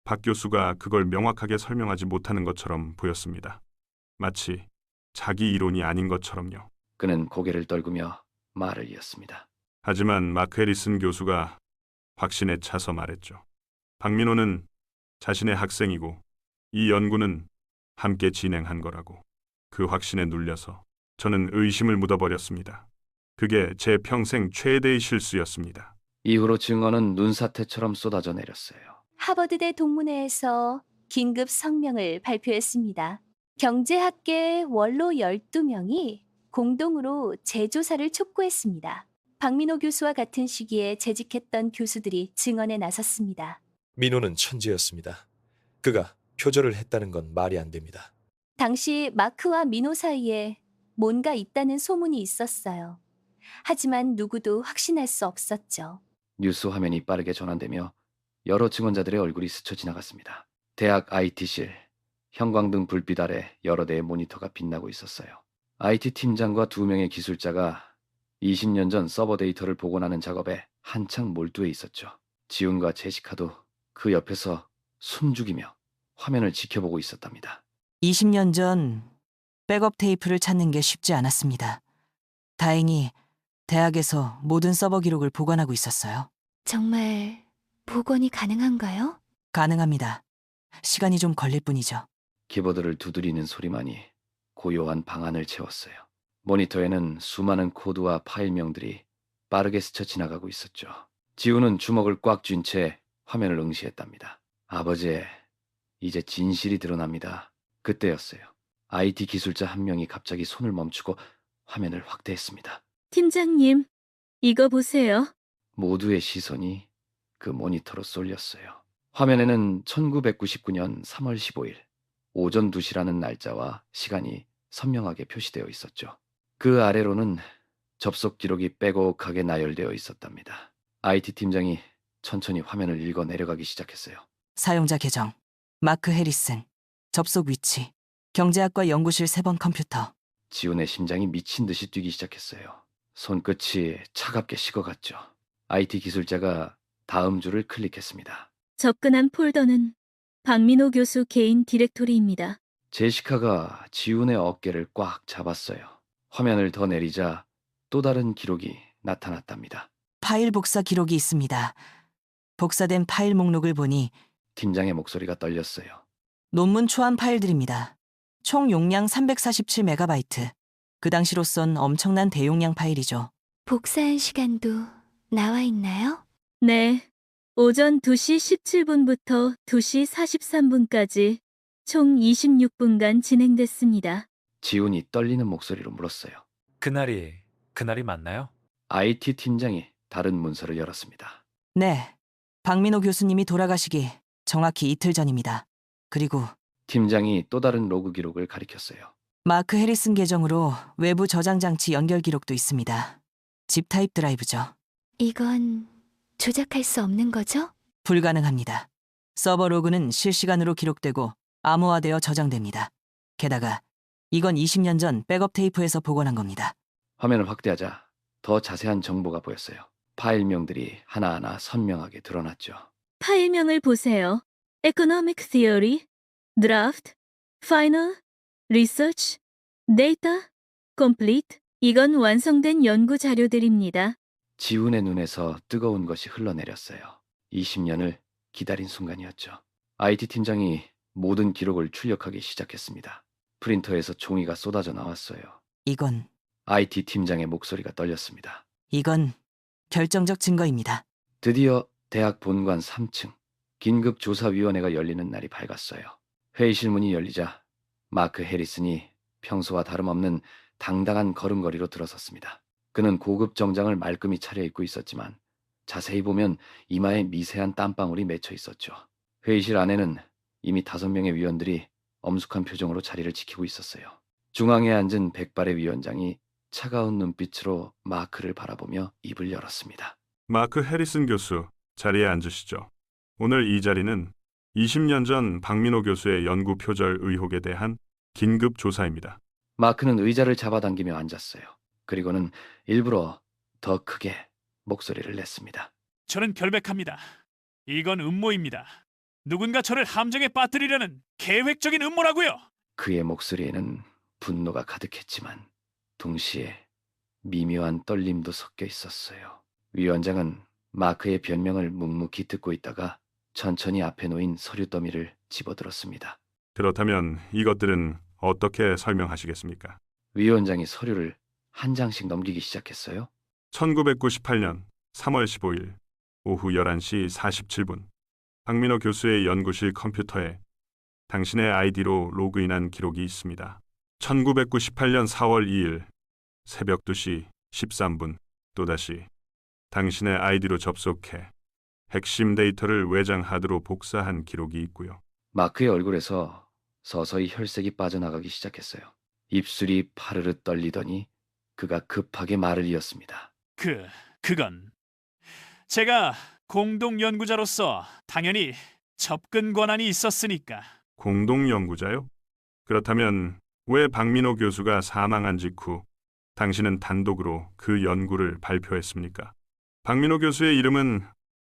박 교수가 그걸 명확하게 설명하지 못하는 것처럼 보였습니다. 마치 자기 이론이 아닌 것처럼요. 그는 고개를 떨구며 말을 이었습니다. 하지만 마크 해리슨 교수가 확신에 차서 말했죠. 박민호는 자신의 학생이고 이 연구는 함께 진행한 거라고. 그 확신에 눌려서 저는 의심을 묻어버렸습니다. 그게 제 평생 최대의 실수였습니다. 이후로 증언은 눈사태처럼 쏟아져 내렸어요. 하버드대 동문회에서 긴급 성명을 발표했습니다. 경제학계 원로 12명이 공동으로 재조사를 촉구했습니다. 박민호 교수와 같은 시기에 재직했던 교수들이 증언에 나섰습니다. 민호는 천재였습니다. 그가 표절을 했다는 건 말이 안 됩니다. 당시 마크와 민호 사이에 뭔가 있다는 소문이 있었어요. 하지만 누구도 확신할 수 없었죠. 뉴스 화면이 빠르게 전환되며 여러 증언자들의 얼굴이 스쳐 지나갔습니다. 대학 IT실, 형광등 불빛 아래 여러 대의 모니터가 빛나고 있었어요. IT 팀장과 2명의 기술자가 20년 전 서버 데이터를 복원하는 작업에 한창 몰두해 있었죠. 지훈과 제시카도 그 옆에서 숨죽이며 화면을 지켜보고 있었답니다. 20년 전 백업 테이프를 찾는 게 쉽지 않았습니다. 다행히 대학에서 모든 서버 기록을 보관하고 있었어요. 정말 복원이 가능한가요? 가능합니다. 시간이 좀 걸릴 뿐이죠. 키보드를 두드리는 소리만이 고요한 방안을 채웠어요. 모니터에는 수많은 코드와 파일명들이 빠르게 스쳐 지나가고 있었죠. 지우는 주먹을 꽉 쥔 채 화면을 응시했답니다. 아버지, 이제 진실이 드러납니다. 그때였어요. IT 기술자 한 명이 갑자기 손을 멈추고 화면을 확대했습니다. 팀장님, 이거 보세요. 모두의 시선이 그 모니터로 쏠렸어요. 화면에는 1999년 3월 15일 오전 2시라는 날짜와 시간이 선명하게 표시되어 있었죠. 그 아래로는 접속 기록이 빼곡하게 나열되어 있었답니다. IT 팀장이 천천히 화면을 읽어 내려가기 시작했어요. 사용자 계정, 마크 해리슨, 접속 위치, 경제학과 연구실 3번 컴퓨터. 지훈의 심장이 미친 듯이 뛰기 시작했어요. 손끝이 차갑게 식어갔죠. IT 기술자가 다음 줄을 클릭했습니다. 접근한 폴더는 박민호 교수 개인 디렉토리입니다. 제시카가 지훈의 어깨를 꽉 잡았어요. 화면을 더 내리자 또 다른 기록이 나타났답니다. 파일 복사 기록이 있습니다. 복사된 파일 목록을 보니 팀장의 목소리가 떨렸어요. 논문 초안 파일들입니다. 총 용량 347MB. 그 당시로선 엄청난 대용량 파일이죠. 복사한 시간도 나와 있나요? 네. 오전 2시 17분부터 2시 43분까지 총 26분간 진행됐습니다. 지훈이 떨리는 목소리로 물었어요. 그날이 맞나요? IT 팀장이 다른 문서를 열었습니다. 네. 박민호 교수님이 돌아가시기 정확히 이틀 전입니다. 그리고 팀장이 또 다른 로그 기록을 가리켰어요. 마크 해리슨 계정으로 외부 저장 장치 연결 기록도 있습니다. 집 타입 드라이브죠. 이건 조작할 수 없는 거죠? 불가능합니다. 서버 로그는 실시간으로 기록되고 암호화되어 저장됩니다. 게다가 이건 20년 전 백업 테이프에서 복원한 겁니다. 화면을 확대하자 더 자세한 정보가 보였어요. 파일명들이 하나하나 선명하게 드러났죠. 파일명을 보세요. Economic Theory, Draft, Final, Research, Data, Complete. 이건 완성된 연구 자료들입니다. 지훈의 눈에서 뜨거운 것이 흘러내렸어요. 20년을 기다린 순간이었죠. IT 팀장이 모든 기록을 출력하기 시작했습니다. 프린터에서 종이가 쏟아져 나왔어요. 이건 IT 팀장의 목소리가 떨렸습니다. 결정적 증거입니다. 드디어 대학 본관 3층 긴급조사위원회가 열리는 날이 밝았어요. 회의실 문이 열리자 마크 해리슨이 평소와 다름없는 당당한 걸음걸이로 들어섰습니다. 그는 고급 정장을 말끔히 차려입고 있었지만 자세히 보면 이마에 미세한 땀방울이 맺혀 있었죠. 회의실 안에는 이미 5명의 위원들이 엄숙한 표정으로 자리를 지키고 있었어요. 중앙에 앉은 백발의 위원장이 차가운 눈빛으로 마크를 바라보며 입을 열었습니다. 마크 해리슨 교수, 자리에 앉으시죠. 오늘 이 자리는 20년 전 박민호 교수의 연구 표절 의혹에 대한 긴급 조사입니다. 마크는 의자를 잡아당기며 앉았어요. 그리고는 일부러 더 크게 목소리를 냈습니다. 저는 결백합니다. 이건 음모입니다. 누군가 저를 함정에 빠뜨리려는 계획적인 음모라고요. 그의 목소리에는 분노가 가득했지만 동시에 미묘한 떨림도 섞여 있었어요. 위원장은 마크의 변명을 묵묵히 듣고 있다가 천천히 앞에 놓인 서류 더미를 집어들었습니다. 그렇다면 이것들은 어떻게 설명하시겠습니까? 위원장이 서류를 한 장씩 넘기기 시작했어요. 1998년 3월 15일 오후 11시 47분 박민호 교수의 연구실 컴퓨터에 당신의 아이디로 로그인한 기록이 있습니다. 1998년 4월 2일 새벽 2시 13분 또다시 당신의 아이디로 접속해 핵심 데이터를 외장 하드로 복사한 기록이 있고요. 마크의 얼굴에서 서서히 혈색이 빠져나가기 시작했어요. 입술이 파르르 떨리더니 그가 급하게 말을 이었습니다. 그건 제가 공동 연구자로서 당연히 접근 권한이 있었으니까. 공동 연구자요? 그렇다면 왜 박민호 교수가 사망한 직후 당신은 단독으로 그 연구를 발표했습니까? 박민호 교수의 이름은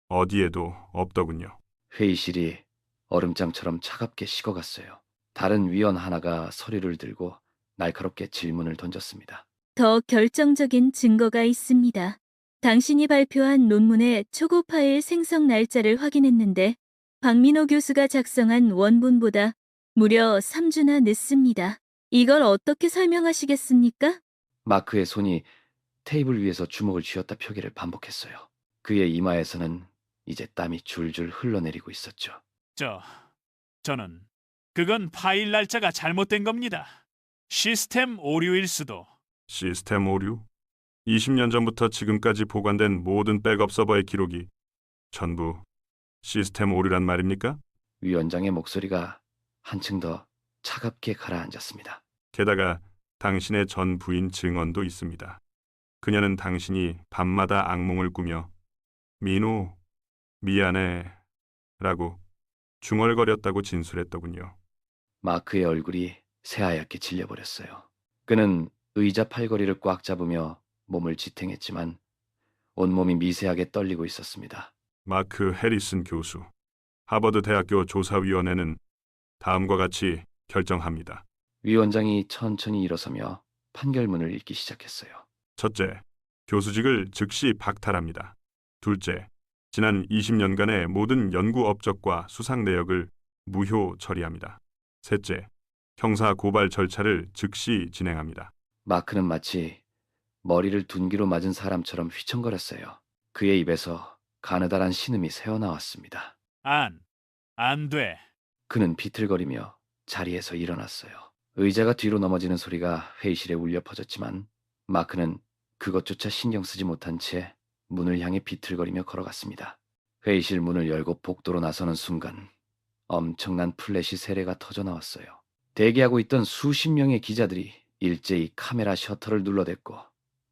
어디에도 없더군요. 회의실이 얼음장처럼 차갑게 식어갔어요. 다른 위원 하나가 서류를 들고 날카롭게 질문을 던졌습니다. 더 결정적인 증거가 있습니다. 당신이 발표한 논문의 초고 파일 생성 날짜를 확인했는데 박민호 교수가 작성한 원본보다 무려 3주나 늦습니다. 이걸 어떻게 설명하시겠습니까? 마크의 손이 테이블 위에서 주먹을 쥐었다 펴기를 반복했어요. 그의 이마에서는 이제 땀이 줄줄 흘러내리고 있었죠. 저는 그건 파일 날짜가 잘못된 겁니다. 시스템 오류일 수도. 시스템 오류? 20년 전부터 지금까지 보관된 모든 백업 서버의 기록이 전부 시스템 오류란 말입니까? 위원장의 목소리가 한층 더 차갑게 가라앉았습니다. 게다가 당신의 전 부인 증언도 있습니다. 그녀는 당신이 밤마다 악몽을 꾸며 민호, 미안해 라고 중얼거렸다고 진술했더군요. 마크의 얼굴이 새하얗게 질려버렸어요. 그는 의자 팔걸이를 꽉 잡으며 몸을 지탱했지만 온몸이 미세하게 떨리고 있었습니다. 마크 해리슨 교수, 하버드 대학교 조사위원회는 다음과 같이 결정합니다. 위원장이 천천히 일어서며 판결문을 읽기 시작했어요. 첫째, 교수직을 즉시 박탈합니다. 둘째, 지난 20년간의 모든 연구 업적과 수상 내역을 무효 처리합니다. 셋째, 형사 고발 절차를 즉시 진행합니다. 마크는 마치 머리를 둔기로 맞은 사람처럼 휘청거렸어요. 그의 입에서 가느다란 신음이 새어나왔습니다. 안 돼. 그는 비틀거리며 자리에서 일어났어요. 의자가 뒤로 넘어지는 소리가 회의실에 울려 퍼졌지만 마크는 그것조차 신경 쓰지 못한 채 문을 향해 비틀거리며 걸어갔습니다. 회의실 문을 열고 복도로 나서는 순간 엄청난 플래시 세례가 터져 나왔어요. 대기하고 있던 수십 명의 기자들이 일제히 카메라 셔터를 눌러댔고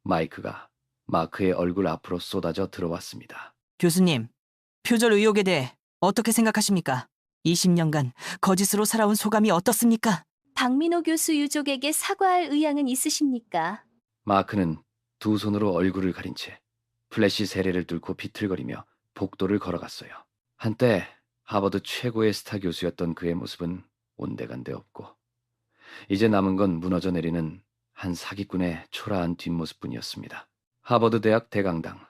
마이크가 마크의 얼굴 앞으로 쏟아져 들어왔습니다. 교수님, 표절 의혹에 대해 어떻게 생각하십니까? 20년간 거짓으로 살아온 소감이 어떻습니까? 박민호 교수 유족에게 사과할 의향은 있으십니까? 마크는 두 손으로 얼굴을 가린 채 플래시 세례를 뚫고 비틀거리며 복도를 걸어갔어요. 한때 하버드 최고의 스타 교수였던 그의 모습은 온데간데 없고 이제 남은 건 무너져 내리는 한 사기꾼의 초라한 뒷모습뿐이었습니다. 하버드 대학 대강당.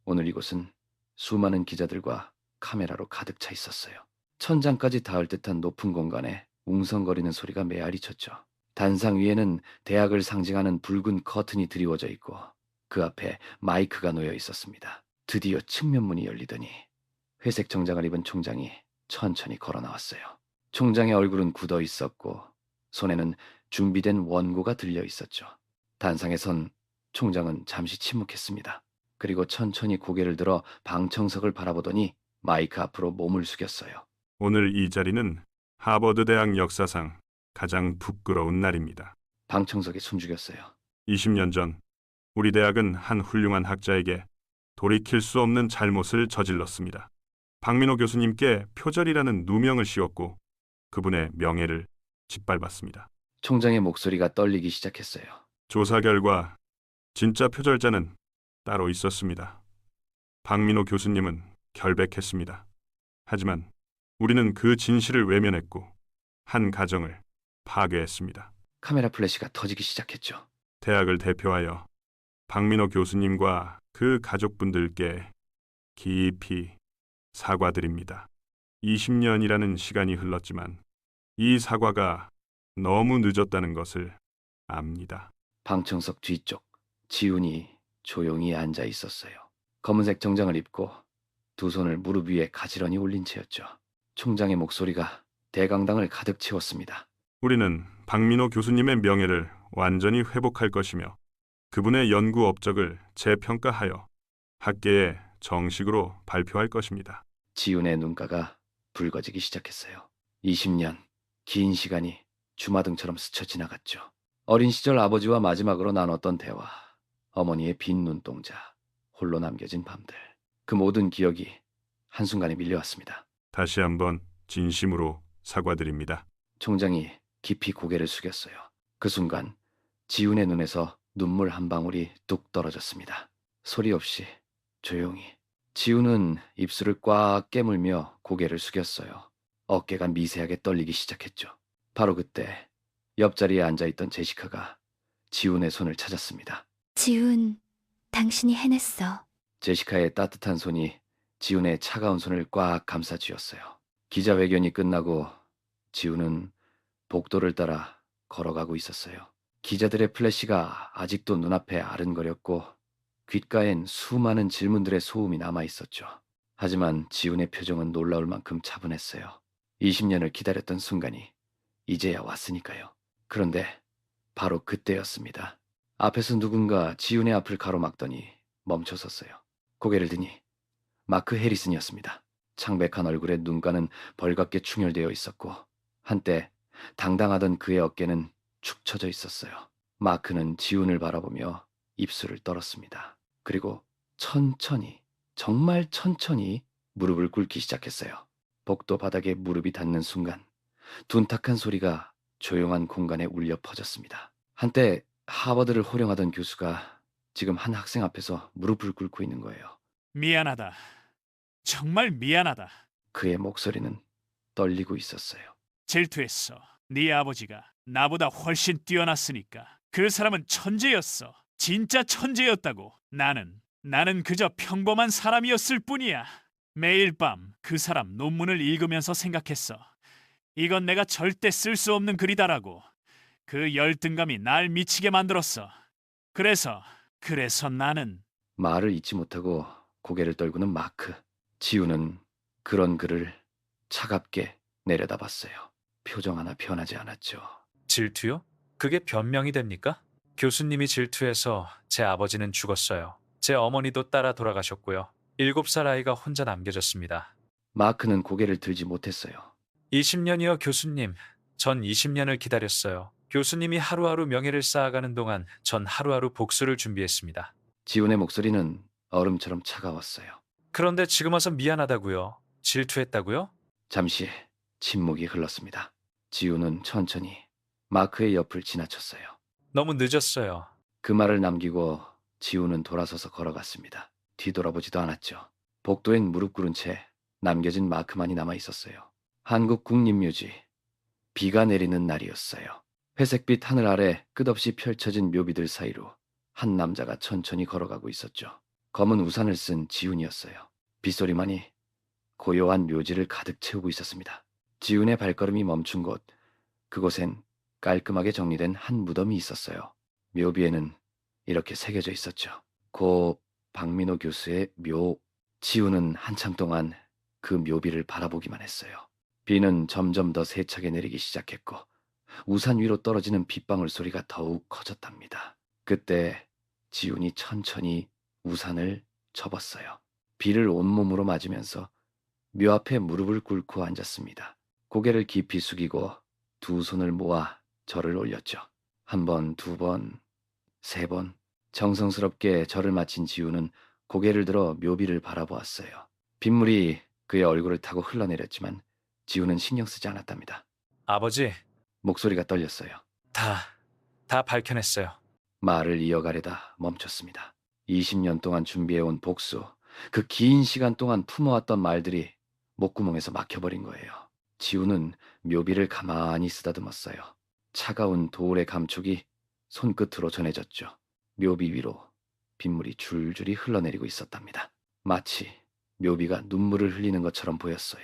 오늘 이곳은 수많은 기자들과 카메라로 가득 차 있었어요. 천장까지 닿을 듯한 높은 공간에 웅성거리는 소리가 메아리 쳤죠. 단상 위에는 대학을 상징하는 붉은 커튼이 드리워져 있고 그 앞에 마이크가 놓여 있었습니다. 드디어 측면문이 열리더니 회색 정장을 입은 총장이 천천히 걸어 나왔어요. 총장의 얼굴은 굳어 있었고 손에는 준비된 원고가 들려 있었죠. 단상에 선 총장은 잠시 침묵했습니다. 그리고 천천히 고개를 들어 방청석을 바라보더니 마이크 앞으로 몸을 숙였어요. 오늘 이 자리는 하버드 대학 역사상 가장 부끄러운 날입니다. 방청석에 숨죽였어요. 20년 전 우리 대학은 한 훌륭한 학자에게 돌이킬 수 없는 잘못을 저질렀습니다. 박민호 교수님께 표절이라는 누명을 씌웠고 그분의 명예를 짓밟았습니다. 총장의 목소리가 떨리기 시작했어요. 조사 결과 진짜 표절자는 따로 있었습니다. 박민호 교수님은 결백했습니다. 하지만 우리는 그 진실을 외면했고 한 가정을 파괴했습니다. 카메라 플래시가 터지기 시작했죠. 대학을 대표하여 박민호 교수님과 그 가족분들께 깊이 사과드립니다. 20년이라는 시간이 흘렀지만 이 사과가 너무 늦었다는 것을 압니다. 방청석 뒤쪽 지훈이 조용히 앉아 있었어요. 검은색 정장을 입고 두 손을 무릎 위에 가지런히 올린 채였죠. 총장의 목소리가 대강당을 가득 채웠습니다. 우리는 박민호 교수님의 명예를 완전히 회복할 것이며 그분의 연구 업적을 재평가하여 학계에 정식으로 발표할 것입니다. 지훈의 눈가가 붉어지기 시작했어요. 20년, 긴 시간이 주마등처럼 스쳐 지나갔죠. 어린 시절 아버지와 마지막으로 나눴던 대화, 어머니의 빈 눈동자, 홀로 남겨진 밤들. 그 모든 기억이 한순간에 밀려왔습니다. 다시 한번 진심으로 사과드립니다. 총장이 깊이 고개를 숙였어요. 그 순간 지훈의 눈에서 눈물 한 방울이 뚝 떨어졌습니다. 소리 없이 조용히. 지훈은 입술을 꽉 깨물며 고개를 숙였어요. 어깨가 미세하게 떨리기 시작했죠. 바로 그때 옆자리에 앉아있던 제시카가 지훈의 손을 찾았습니다. 지훈, 당신이 해냈어. 제시카의 따뜻한 손이 지훈의 차가운 손을 꽉 감싸 쥐었어요. 기자회견이 끝나고 지훈은 복도를 따라 걸어가고 있었어요. 기자들의 플래시가 아직도 눈앞에 아른거렸고 귓가엔 수많은 질문들의 소음이 남아있었죠. 하지만 지훈의 표정은 놀라울 만큼 차분했어요. 20년을 기다렸던 순간이 이제야 왔으니까요. 그런데 바로 그때였습니다. 앞에서 누군가 지훈의 앞을 가로막더니 멈춰섰어요. 고개를 드니 마크 해리슨이었습니다. 창백한 얼굴에 눈가는 벌겋게 충혈되어 있었고 한때 당당하던 그의 어깨는 축 처져 있었어요. 마크는 지훈을 바라보며 입술을 떨었습니다. 그리고 천천히, 정말 천천히 무릎을 꿇기 시작했어요. 복도 바닥에 무릎이 닿는 순간 둔탁한 소리가 조용한 공간에 울려 퍼졌습니다. 한때 하버드를 호령하던 교수가 지금 한 학생 앞에서 무릎을 꿇고 있는 거예요. 미안하다. 정말 미안하다. 그의 목소리는 떨리고 있었어요. 질투했어. 네 아버지가 나보다 훨씬 뛰어났으니까. 그 사람은 천재였어. 진짜 천재였다고. 나는 그저 평범한 사람이었을 뿐이야. 매일 밤 그 사람 논문을 읽으면서 생각했어. 이건 내가 절대 쓸 수 없는 글이다라고. 그 열등감이 날 미치게 만들었어. 그래서 나는 말을 잇지 못하고 고개를 떨구는 마크. 지훈은 그런 그를 차갑게 내려다봤어요. 표정 하나 변하지 않았죠. 질투요? 그게 변명이 됩니까? 교수님이 질투해서 제 아버지는 죽었어요. 제 어머니도 따라 돌아가셨고요. 7살 아이가 혼자 남겨졌습니다. 마크는 고개를 들지 못했어요. 20년이요, 교수님. 전 20년을 기다렸어요. 교수님이 하루하루 명예를 쌓아가는 동안 전 하루하루 복수를 준비했습니다. 지훈의 목소리는 얼음처럼 차가웠어요. 그런데 지금 와서 미안하다고요? 질투했다고요? 잠시 침묵이 흘렀습니다. 지훈은 천천히 마크의 옆을 지나쳤어요. 너무 늦었어요. 그 말을 남기고 지훈은 돌아서서 걸어갔습니다. 뒤돌아보지도 않았죠. 복도엔 무릎 꿇은 채 남겨진 마크만이 남아 있었어요. 한국 국립묘지. 비가 내리는 날이었어요. 회색빛 하늘 아래 끝없이 펼쳐진 묘비들 사이로 한 남자가 천천히 걸어가고 있었죠. 검은 우산을 쓴 지훈이었어요. 빗소리만이 고요한 묘지를 가득 채우고 있었습니다. 지훈의 발걸음이 멈춘 곳, 그곳엔 깔끔하게 정리된 한 무덤이 있었어요. 묘비에는 이렇게 새겨져 있었죠. 고 박민호 교수의 묘. 지우는 한참 동안 그 묘비를 바라보기만 했어요. 비는 점점 더 세차게 내리기 시작했고 우산 위로 떨어지는 빗방울 소리가 더욱 커졌답니다. 그때 지훈이 천천히 우산을 접었어요. 비를 온몸으로 맞으면서 묘 앞에 무릎을 꿇고 앉았습니다. 고개를 깊이 숙이고 두 손을 모아 절을 올렸죠. 한 번, 두 번, 세 번. 정성스럽게 절을 마친 지우는 고개를 들어 묘비를 바라보았어요. 빗물이 그의 얼굴을 타고 흘러내렸지만 지우는 신경 쓰지 않았답니다. 아버지, 목소리가 떨렸어요. 다 밝혀냈어요. 말을 이어가려다 멈췄습니다. 20년 동안 준비해온 복수, 그 긴 시간 동안 품어왔던 말들이 목구멍에서 막혀버린 거예요. 지우는 묘비를 가만히 쓰다듬었어요. 차가운 돌의 감촉이 손끝으로 전해졌죠. 묘비 위로 빗물이 줄줄이 흘러내리고 있었답니다. 마치 묘비가 눈물을 흘리는 것처럼 보였어요.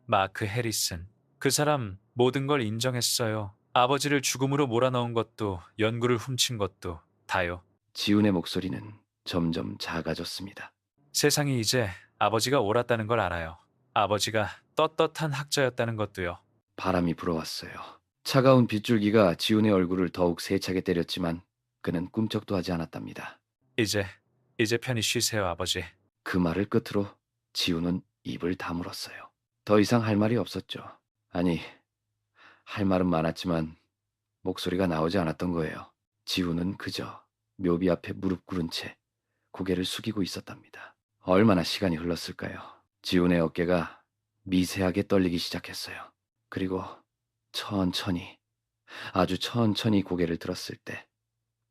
마크 해리슨. 그 사람 모든 걸 인정했어요. 아버지를 죽음으로 몰아넣은 것도 연구를 훔친 것도 다요. 지훈의 목소리는 점점 작아졌습니다. 세상이 이제 아버지가 옳았다는 걸 알아요. 아버지가 떳떳한 학자였다는 것도요. 바람이 불어왔어요. 차가운 빗줄기가 지훈의 얼굴을 더욱 세차게 때렸지만 그는 꿈쩍도 하지 않았답니다. 이제 편히 쉬세요, 아버지. 그 말을 끝으로 지훈은 입을 다물었어요. 더 이상 할 말이 없었죠. 아니, 할 말은 많았지만 목소리가 나오지 않았던 거예요. 지훈은 그저 묘비 앞에 무릎 꿇은 채 고개를 숙이고 있었답니다. 얼마나 시간이 흘렀을까요? 지훈의 어깨가 미세하게 떨리기 시작했어요. 그리고 천천히, 아주 천천히 고개를 들었을 때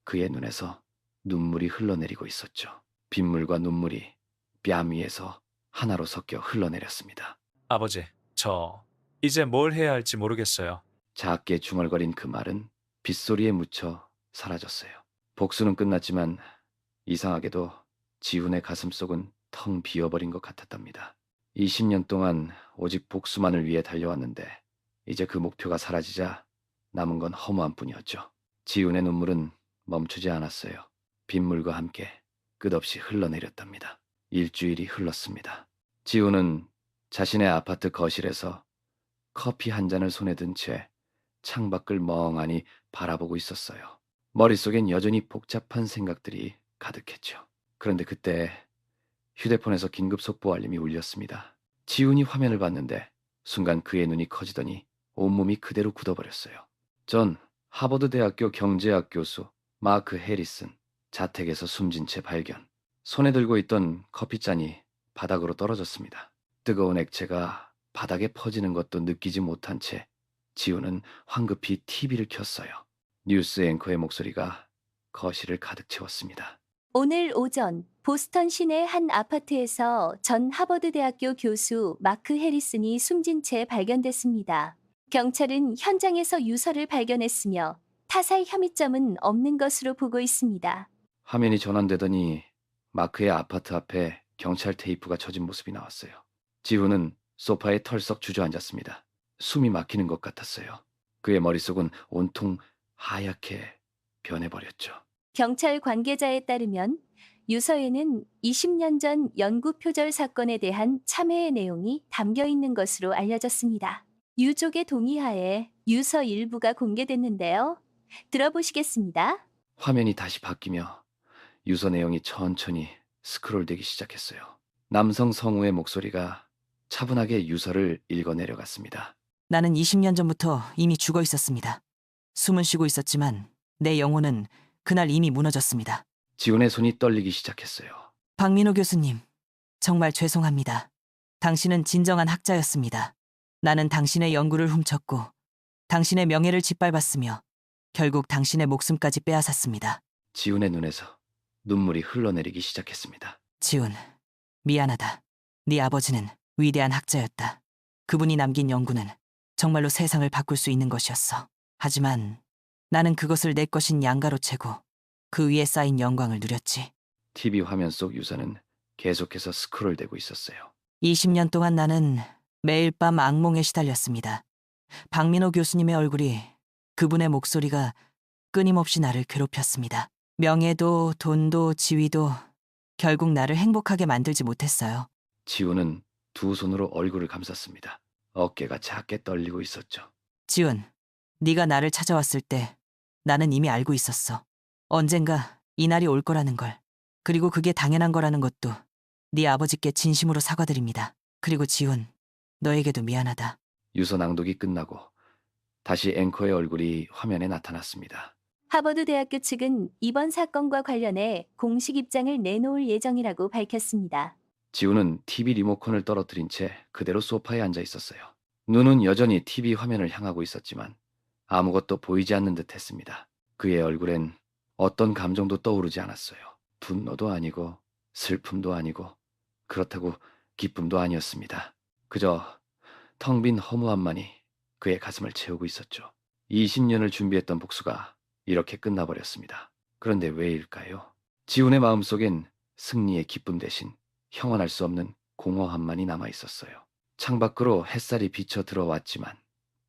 그의 눈에서 눈물이 흘러내리고 있었죠. 빗물과 눈물이 뺨 위에서 하나로 섞여 흘러내렸습니다. 아버지, 저 이제 뭘 해야 할지 모르겠어요. 작게 중얼거린 그 말은 빗소리에 묻혀 사라졌어요. 복수는 끝났지만 이상하게도 지훈의 가슴속은 텅 비어버린 것 같았답니다. 20년 동안 오직 복수만을 위해 달려왔는데 이제 그 목표가 사라지자 남은 건 허무한 뿐이었죠. 지훈의 눈물은 멈추지 않았어요. 빗물과 함께 끝없이 흘러내렸답니다. 일주일이 흘렀습니다. 지훈은 자신의 아파트 거실에서 커피 한 잔을 손에 든 채 창밖을 멍하니 바라보고 있었어요. 머릿속엔 여전히 복잡한 생각들이 가득했죠. 그런데 그때 휴대폰에서 긴급 속보 알림이 울렸습니다. 지훈이 화면을 봤는데 순간 그의 눈이 커지더니 온몸이 그대로 굳어버렸어요. 전 하버드 대학교 경제학 교수 마크 해리슨, 자택에서 숨진 채 발견. 손에 들고 있던 커피잔이 바닥으로 떨어졌습니다. 뜨거운 액체가 바닥에 퍼지는 것도 느끼지 못한 채 지훈은 황급히 TV를 켰어요. 뉴스 앵커의 목소리가 거실을 가득 채웠습니다. 오늘 오전 보스턴 시내 한 아파트에서 전 하버드 대학교 교수 마크 해리슨이 숨진 채 발견됐습니다. 경찰은 현장에서 유서를 발견했으며 타살 혐의점은 없는 것으로 보고 있습니다. 화면이 전환되더니 마크의 아파트 앞에 경찰 테이프가 쳐진 모습이 나왔어요. 지훈은 소파에 털썩 주저앉았습니다. 숨이 막히는 것 같았어요. 그의 머릿속은 온통 하얗게 변해버렸죠. 경찰 관계자에 따르면 유서에는 20년 전 연구 표절 사건에 대한 참회의 내용이 담겨 있는 것으로 알려졌습니다. 유족의 동의하에 유서 일부가 공개됐는데요. 들어보시겠습니다. 화면이 다시 바뀌며 유서 내용이 천천히 스크롤되기 시작했어요. 남성 성우의 목소리가 차분하게 유서를 읽어내려갔습니다. 나는 20년 전부터 이미 죽어 있었습니다. 숨은 쉬고 있었지만 내 영혼은 그날 이미 무너졌습니다. 지훈의 손이 떨리기 시작했어요. 박민호 교수님, 정말 죄송합니다. 당신은 진정한 학자였습니다. 나는 당신의 연구를 훔쳤고 당신의 명예를 짓밟았으며 결국 당신의 목숨까지 빼앗았습니다. 지훈의 눈에서 눈물이 흘러내리기 시작했습니다. 지훈, 미안하다. 네 아버지는 위대한 학자였다. 그분이 남긴 연구는 정말로 세상을 바꿀 수 있는 것이었어. 하지만 나는 그것을 내 것인 양가로 채고 그 위에 쌓인 영광을 누렸지. TV 화면 속 유서는 계속해서 스크롤되고 있었어요. 20년 동안 나는 매일 밤 악몽에 시달렸습니다. 박민호 교수님의 얼굴이, 그분의 목소리가 끊임없이 나를 괴롭혔습니다. 명예도 돈도 지위도 결국 나를 행복하게 만들지 못했어요. 지우는 두 손으로 얼굴을 감쌌습니다. 어깨가 작게 떨리고 있었죠. 지훈, 네가 나를 찾아왔을 때 나는 이미 알고 있었어. 언젠가 이 날이 올 거라는 걸. 그리고 그게 당연한 거라는 것도 네 아버지께 진심으로 사과드립니다. 그리고 지훈, 너에게도 미안하다. 유서 낭독이 끝나고 다시 앵커의 얼굴이 화면에 나타났습니다. 하버드 대학교 측은 이번 사건과 관련해 공식 입장을 내놓을 예정이라고 밝혔습니다. 지우는 TV 리모컨을 떨어뜨린 채 그대로 소파에 앉아 있었어요. 눈은 여전히 TV 화면을 향하고 있었지만 아무것도 보이지 않는 듯 했습니다. 그의 얼굴엔 어떤 감정도 떠오르지 않았어요. 분노도 아니고 슬픔도 아니고 그렇다고 기쁨도 아니었습니다. 그저 텅 빈 허무함만이 그의 가슴을 채우고 있었죠. 20년을 준비했던 복수가 이렇게 끝나버렸습니다. 그런데 왜일까요? 지훈의 마음속엔 승리의 기쁨 대신 형언할 수 없는 공허함만이 남아있었어요. 창밖으로 햇살이 비쳐 들어왔지만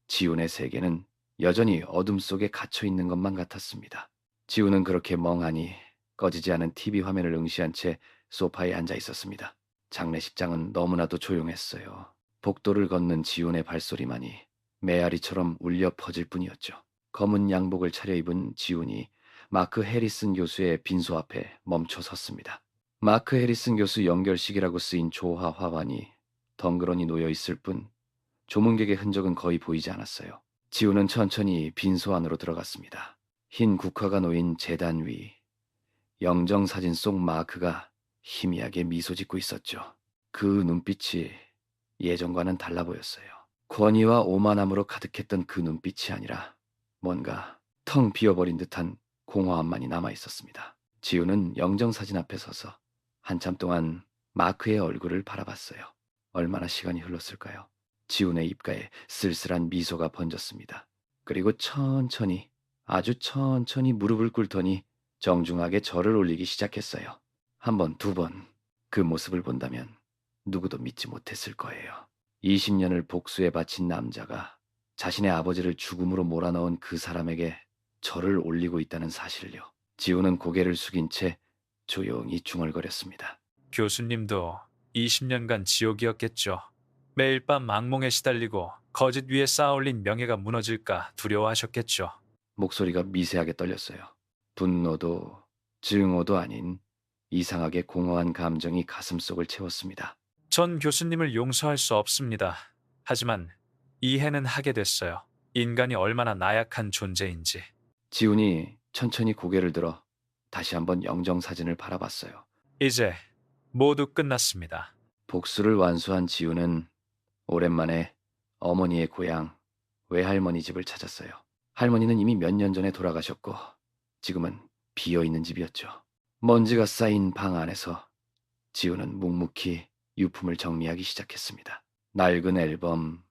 지훈의 세계는 여전히 어둠 속에 갇혀 있는 것만 같았습니다. 지훈은 그렇게 멍하니 꺼지지 않은 TV 화면을 응시한 채 소파에 앉아 있었습니다. 장례식장은 너무나도 조용했어요. 복도를 걷는 지훈의 발소리만이 메아리처럼 울려 퍼질 뿐이었죠. 검은 양복을 차려입은 지훈이 마크 해리슨 교수의 빈소 앞에 멈춰 섰습니다. 마크 해리슨 교수 연결식이라고 쓰인 조화 화환이 덩그러니 놓여 있을 뿐 조문객의 흔적은 거의 보이지 않았어요. 지훈은 천천히 빈소 안으로 들어갔습니다. 흰 국화가 놓인 제단 위 영정사진 속 마크가 희미하게 미소 짓고 있었죠. 그 눈빛이 예전과는 달라 보였어요. 권위와 오만함으로 가득했던 그 눈빛이 아니라 뭔가 텅 비어버린 듯한 공허함만이 남아있었습니다. 지훈은 영정사진 앞에 서서 한참 동안 마크의 얼굴을 바라봤어요. 얼마나 시간이 흘렀을까요? 지훈의 입가에 쓸쓸한 미소가 번졌습니다. 그리고 천천히, 아주 천천히 무릎을 꿇더니 정중하게 절을 올리기 시작했어요. 한 번, 두 번, 그 모습을 본다면 누구도 믿지 못했을 거예요. 20년을 복수에 바친 남자가 자신의 아버지를 죽음으로 몰아넣은 그 사람에게 절을 올리고 있다는 사실을요. 지훈은 고개를 숙인 채 조용히 중얼거렸습니다. 교수님도 20년간 지옥이었겠죠. 매일 밤 악몽에 시달리고 거짓 위에 쌓아올린 명예가 무너질까 두려워하셨겠죠. 목소리가 미세하게 떨렸어요. 분노도 증오도 아닌 이상하게 공허한 감정이 가슴속을 채웠습니다. 전 교수님을 용서할 수 없습니다. 하지만 이해는 하게 됐어요. 인간이 얼마나 나약한 존재인지. 지훈이 천천히 고개를 들어 다시 한번 영정사진을 바라봤어요. 이제 모두 끝났습니다. 복수를 완수한 지훈은 오랜만에 어머니의 고향 외할머니 집을 찾았어요. 할머니는 이미 몇 년 전에 돌아가셨고 지금은 비어있는 집이었죠. 먼지가 쌓인 방 안에서 지훈은 묵묵히 유품을 정리하기 시작했습니다. 낡은 앨범,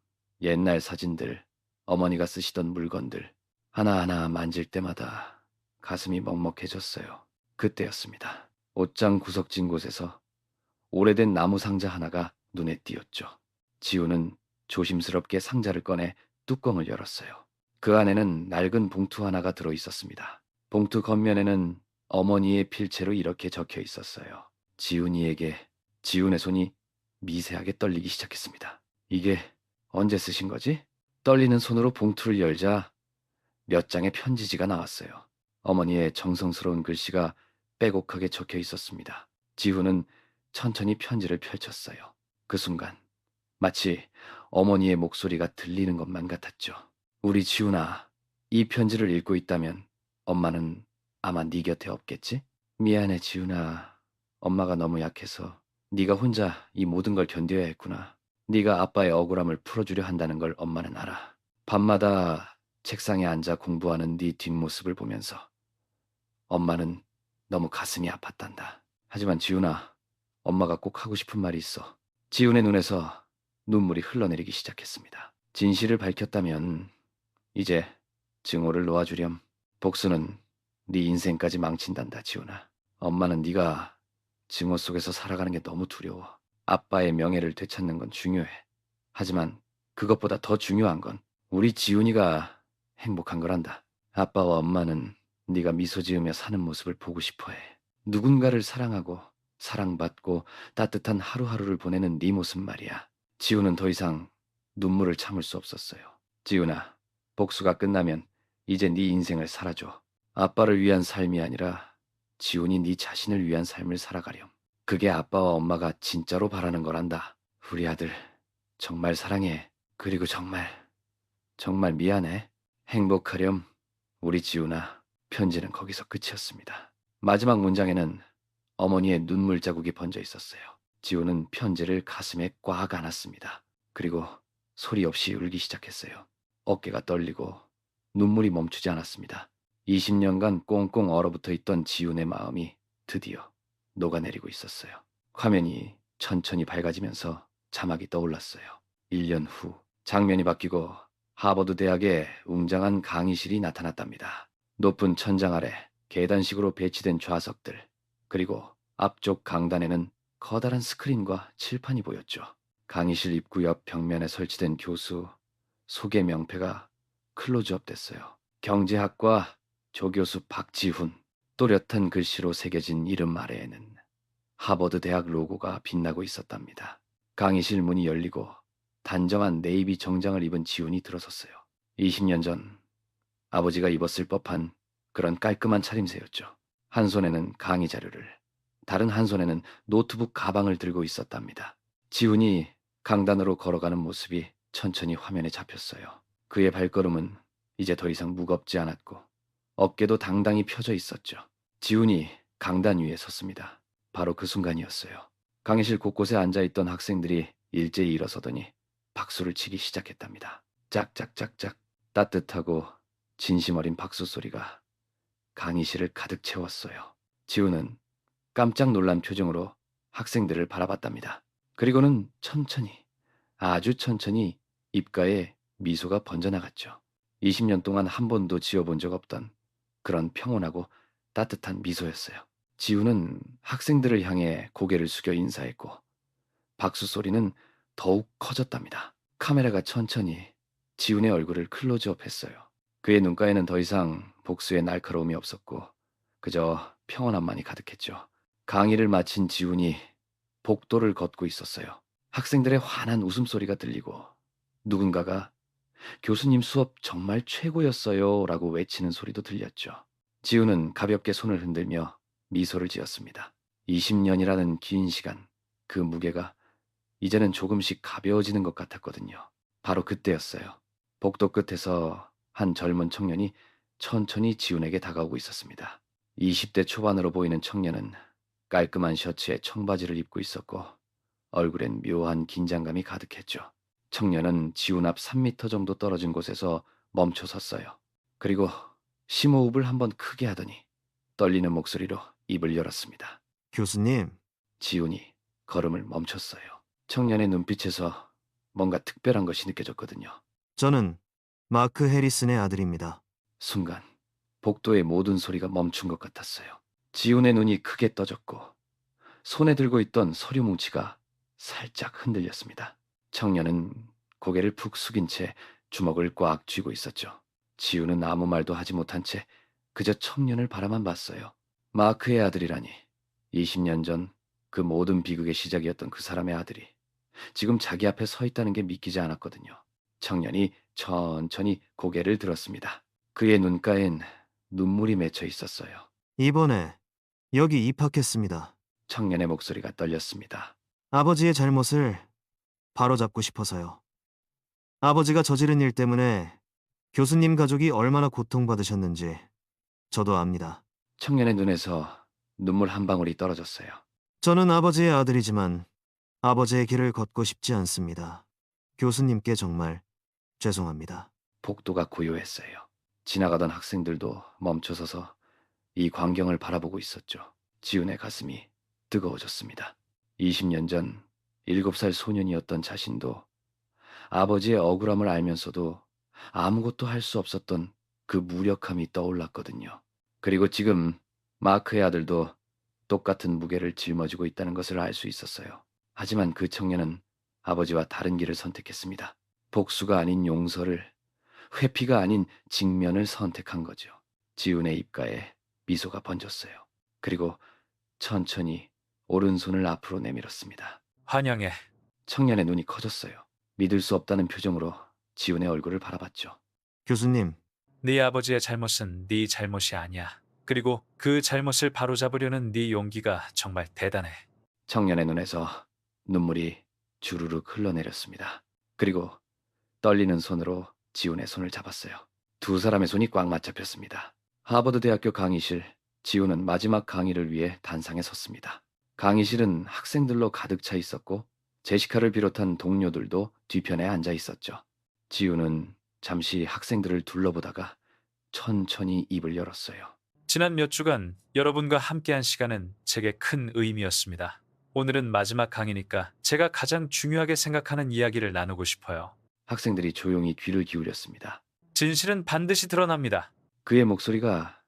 옛날 사진들, 어머니가 쓰시던 물건들 하나하나 만질 때마다 가슴이 먹먹해졌어요. 그때였습니다. 옷장 구석진 곳에서 오래된 나무 상자 하나가 눈에 띄었죠. 지훈은 조심스럽게 상자를 꺼내 뚜껑을 열었어요. 그 안에는 낡은 봉투 하나가 들어있었습니다. 봉투 겉면에는 어머니의 필체로 이렇게 적혀 있었어요. 지훈이에게. 지훈의 손이 미세하게 떨리기 시작했습니다. 이게 언제 쓰신 거지? 떨리는 손으로 봉투를 열자 몇 장의 편지지가 나왔어요. 어머니의 정성스러운 글씨가 빼곡하게 적혀 있었습니다. 지훈은 천천히 편지를 펼쳤어요. 그 순간 마치 어머니의 목소리가 들리는 것만 같았죠. 우리 지훈아, 이 편지를 읽고 있다면 엄마는 아마 네 곁에 없겠지? 미안해 지훈아. 엄마가 너무 약해서 네가 혼자 이 모든 걸 견뎌야 했구나. 네가 아빠의 억울함을 풀어주려 한다는 걸 엄마는 알아. 밤마다 책상에 앉아 공부하는 네 뒷모습을 보면서 엄마는 너무 가슴이 아팠단다. 하지만 지훈아, 엄마가 꼭 하고 싶은 말이 있어. 지훈의 눈에서 눈물이 흘러내리기 시작했습니다. 진실을 밝혔다면 이제 증오를 놓아주렴. 복수는 네 인생까지 망친단다, 지훈아. 엄마는 네가 증오 속에서 살아가는 게 너무 두려워. 아빠의 명예를 되찾는 건 중요해. 하지만 그것보다 더 중요한 건 우리 지훈이가 행복한 거란다. 아빠와 엄마는 네가 미소 지으며 사는 모습을 보고 싶어해. 누군가를 사랑하고 사랑받고 따뜻한 하루하루를 보내는 네 모습 말이야. 지우는 더 이상 눈물을 참을 수 없었어요. 지우나, 복수가 끝나면 이제 네 인생을 살아줘. 아빠를 위한 삶이 아니라 지훈이 네 자신을 위한 삶을 살아가렴. 그게 아빠와 엄마가 진짜로 바라는 거란다. 우리 아들 정말 사랑해. 그리고 정말 미안해. 행복하렴. 우리 지훈아. 편지는 거기서 끝이었습니다. 마지막 문장에는 어머니의 눈물 자국이 번져 있었어요. 지훈은 편지를 가슴에 꽉 안았습니다. 그리고 소리 없이 울기 시작했어요. 어깨가 떨리고 눈물이 멈추지 않았습니다. 20년간 꽁꽁 얼어붙어 있던 지훈의 마음이 드디어 녹아내리고 있었어요. 화면이 천천히 밝아지면서 자막이 떠올랐어요. 1년 후 장면이 바뀌고 하버드 대학의 웅장한 강의실이 나타났답니다. 높은 천장 아래 계단식으로 배치된 좌석들, 그리고 앞쪽 강단에는 커다란 스크린과 칠판이 보였죠. 강의실 입구 옆 벽면에 설치된 교수 소개 명패가 클로즈업 됐어요. 경제학과 조교수 박지훈. 또렷한 글씨로 새겨진 이름 아래에는 하버드 대학 로고가 빛나고 있었답니다. 강의실 문이 열리고 단정한 네이비 정장을 입은 지훈이 들어섰어요. 20년 전 아버지가 입었을 법한 그런 깔끔한 차림새였죠. 한 손에는 강의 자료를, 다른 한 손에는 노트북 가방을 들고 있었답니다. 지훈이 강단으로 걸어가는 모습이 천천히 화면에 잡혔어요. 그의 발걸음은 이제 더 이상 무겁지 않았고 어깨도 당당히 펴져 있었죠. 지훈이 강단 위에 섰습니다. 바로 그 순간이었어요. 강의실 곳곳에 앉아있던 학생들이 일제히 일어서더니 박수를 치기 시작했답니다. 짝짝짝짝. 따뜻하고 진심 어린 박수 소리가 강의실을 가득 채웠어요. 지훈은 깜짝 놀란 표정으로 학생들을 바라봤답니다. 그리고는 천천히, 아주 천천히 입가에 미소가 번져나갔죠. 20년 동안 한 번도 지어본 적 없던 그런 평온하고 따뜻한 미소였어요. 지훈은 학생들을 향해 고개를 숙여 인사했고 박수 소리는 더욱 커졌답니다. 카메라가 천천히 지훈의 얼굴을 클로즈업했어요. 그의 눈가에는 더 이상 복수의 날카로움이 없었고 그저 평온함만이 가득했죠. 강의를 마친 지훈이 복도를 걷고 있었어요. 학생들의 환한 웃음소리가 들리고 누군가가 교수님 수업 정말 최고였어요 라고 외치는 소리도 들렸죠. 지훈은 가볍게 손을 흔들며 미소를 지었습니다. 20년이라는 긴 시간, 그 무게가 이제는 조금씩 가벼워지는 것 같았거든요. 바로 그때였어요. 복도 끝에서 한 젊은 청년이 천천히 지훈에게 다가오고 있었습니다. 20대 초반으로 보이는 청년은 깔끔한 셔츠에 청바지를 입고 있었고 얼굴엔 묘한 긴장감이 가득했죠. 청년은 지훈 앞 3m 정도 떨어진 곳에서 멈춰 섰어요. 그리고 심호흡을 한번 크게 하더니 떨리는 목소리로 입을 열었습니다. 교수님. 지훈이 걸음을 멈췄어요. 청년의 눈빛에서 뭔가 특별한 것이 느껴졌거든요. 저는 마크 해리슨의 아들입니다. 순간 복도의 모든 소리가 멈춘 것 같았어요. 지훈의 눈이 크게 떠졌고 손에 들고 있던 서류 뭉치가 살짝 흔들렸습니다. 청년은 고개를 푹 숙인 채 주먹을 꽉 쥐고 있었죠. 지훈은 아무 말도 하지 못한 채 그저 청년을 바라만 봤어요. 마크의 아들이라니. 20년 전 그 모든 비극의 시작이었던 그 사람의 아들이 지금 자기 앞에 서 있다는 게 믿기지 않았거든요. 청년이 천천히 고개를 들었습니다. 그의 눈가엔 눈물이 맺혀 있었어요. 이번에 여기 입학했습니다. 청년의 목소리가 떨렸습니다. 아버지의 잘못을 바로잡고 싶어서요. 아버지가 저지른 일 때문에 교수님 가족이 얼마나 고통받으셨는지 저도 압니다. 청년의 눈에서 눈물 한 방울이 떨어졌어요. 저는 아버지의 아들이지만 아버지의 길을 걷고 싶지 않습니다. 교수님께 정말 죄송합니다. 복도가 고요했어요. 지나가던 학생들도 멈춰서서 이 광경을 바라보고 있었죠. 지훈의 가슴이 뜨거워졌습니다. 20년 전 7살 소년이었던 자신도 아버지의 억울함을 알면서도 아무것도 할 수 없었던 그 무력함이 떠올랐거든요. 그리고 지금 마크의 아들도 똑같은 무게를 짊어지고 있다는 것을 알 수 있었어요. 하지만 그 청년은 아버지와 다른 길을 선택했습니다. 복수가 아닌 용서를, 회피가 아닌 직면을 선택한 거죠. 지훈의 입가에 미소가 번졌어요. 그리고 천천히 오른손을 앞으로 내밀었습니다. 환영해. 청년의 눈이 커졌어요. 믿을 수 없다는 표정으로 지훈의 얼굴을 바라봤죠. 교수님, 네 아버지의 잘못은 네 잘못이 아니야. 그리고 그 잘못을 바로잡으려는 네 용기가 정말 대단해. 청년의 눈에서 눈물이 주르륵 흘러내렸습니다. 그리고 떨리는 손으로 지훈의 손을 잡았어요. 두 사람의 손이 꽉 맞잡혔습니다. 하버드 대학교 강의실, 지훈은 마지막 강의를 위해 단상에 섰습니다. 강의실은 학생들로 가득 차 있었고 제시카를 비롯한 동료들도 뒤편에 앉아 있었죠. 지훈은 잠시 학생들을 둘러보다가 천천히 입을 열었어요. 지난 몇 주간 여러분과 함께한 시간은 제게 큰 의미였습니다. 오늘은 마지막 강의니까 제가 가장 중요하게 생각하는 이야기를 나누고 싶어요. 학생들이 조용히 귀를 기울였습니다. 진실은 반드시 드러납니다. 그의 목소리가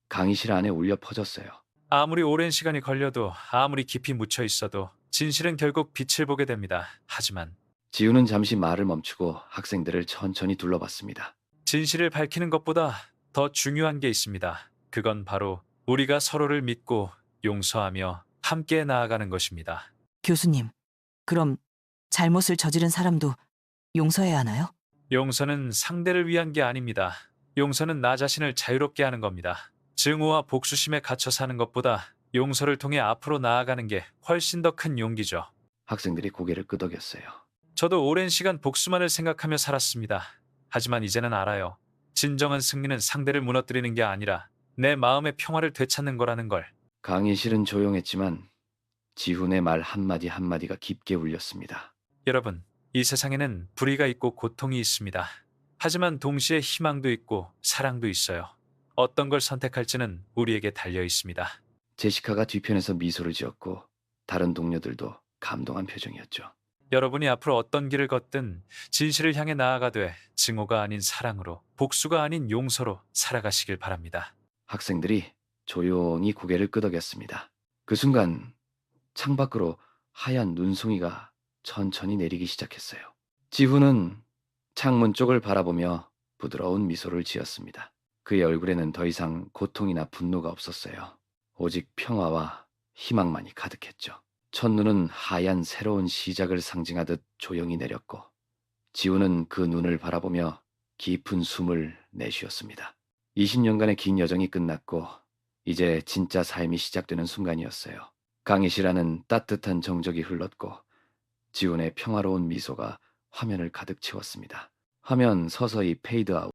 강의실 안에 울려 퍼졌어요. 아무리 오랜 시간이 걸려도 아무리 깊이 묻혀 있어도 진실은 결국 빛을 보게 됩니다. 하지만 지훈은 잠시 말을 멈추고 학생들을 천천히 둘러봤습니다. 진실을 밝히는 것보다 더 중요한 게 있습니다. 그건 바로 우리가 서로를 믿고 용서하며 함께 나아가는 것입니다. 교수님, 그럼 잘못을 저지른 사람도 용서해야 하나요? 용서는 상대를 위한 게 아닙니다. 용서는 나 자신을 자유롭게 하는 겁니다. 증오와 복수심에 갇혀 사는 것보다 용서를 통해 앞으로 나아가는 게 훨씬 더 큰 용기죠. 학생들이 고개를 끄덕였어요. 저도 오랜 시간 복수만을 생각하며 살았습니다. 하지만 이제는 알아요. 진정한 승리는 상대를 무너뜨리는 게 아니라 내 마음의 평화를 되찾는 거라는 걸. 강의실은 조용했지만 지훈의 말 한마디 한마디가 깊게 울렸습니다. 여러분, 이 세상에는 불의가 있고 고통이 있습니다. 하지만 동시에 희망도 있고 사랑도 있어요. 어떤 걸 선택할지는 우리에게 달려 있습니다. 제시카가 뒤편에서 미소를 지었고 다른 동료들도 감동한 표정이었죠. 여러분이 앞으로 어떤 길을 걷든 진실을 향해 나아가되 증오가 아닌 사랑으로, 복수가 아닌 용서로 살아가시길 바랍니다. 학생들이 조용히 고개를 끄덕였습니다. 그 순간 창밖으로 하얀 눈송이가 천천히 내리기 시작했어요. 지훈은 창문 쪽을 바라보며 부드러운 미소를 지었습니다. 그의 얼굴에는 더 이상 고통이나 분노가 없었어요. 오직 평화와 희망만이 가득했죠. 첫눈은 하얀 새로운 시작을 상징하듯 조용히 내렸고 지훈은 그 눈을 바라보며 깊은 숨을 내쉬었습니다. 20년간의 긴 여정이 끝났고 이제 진짜 삶이 시작되는 순간이었어요. 강의실 안은 따뜻한 정적이 흘렀고 지훈의 평화로운 미소가 화면을 가득 채웠습니다. 화면 서서히 페이드아웃.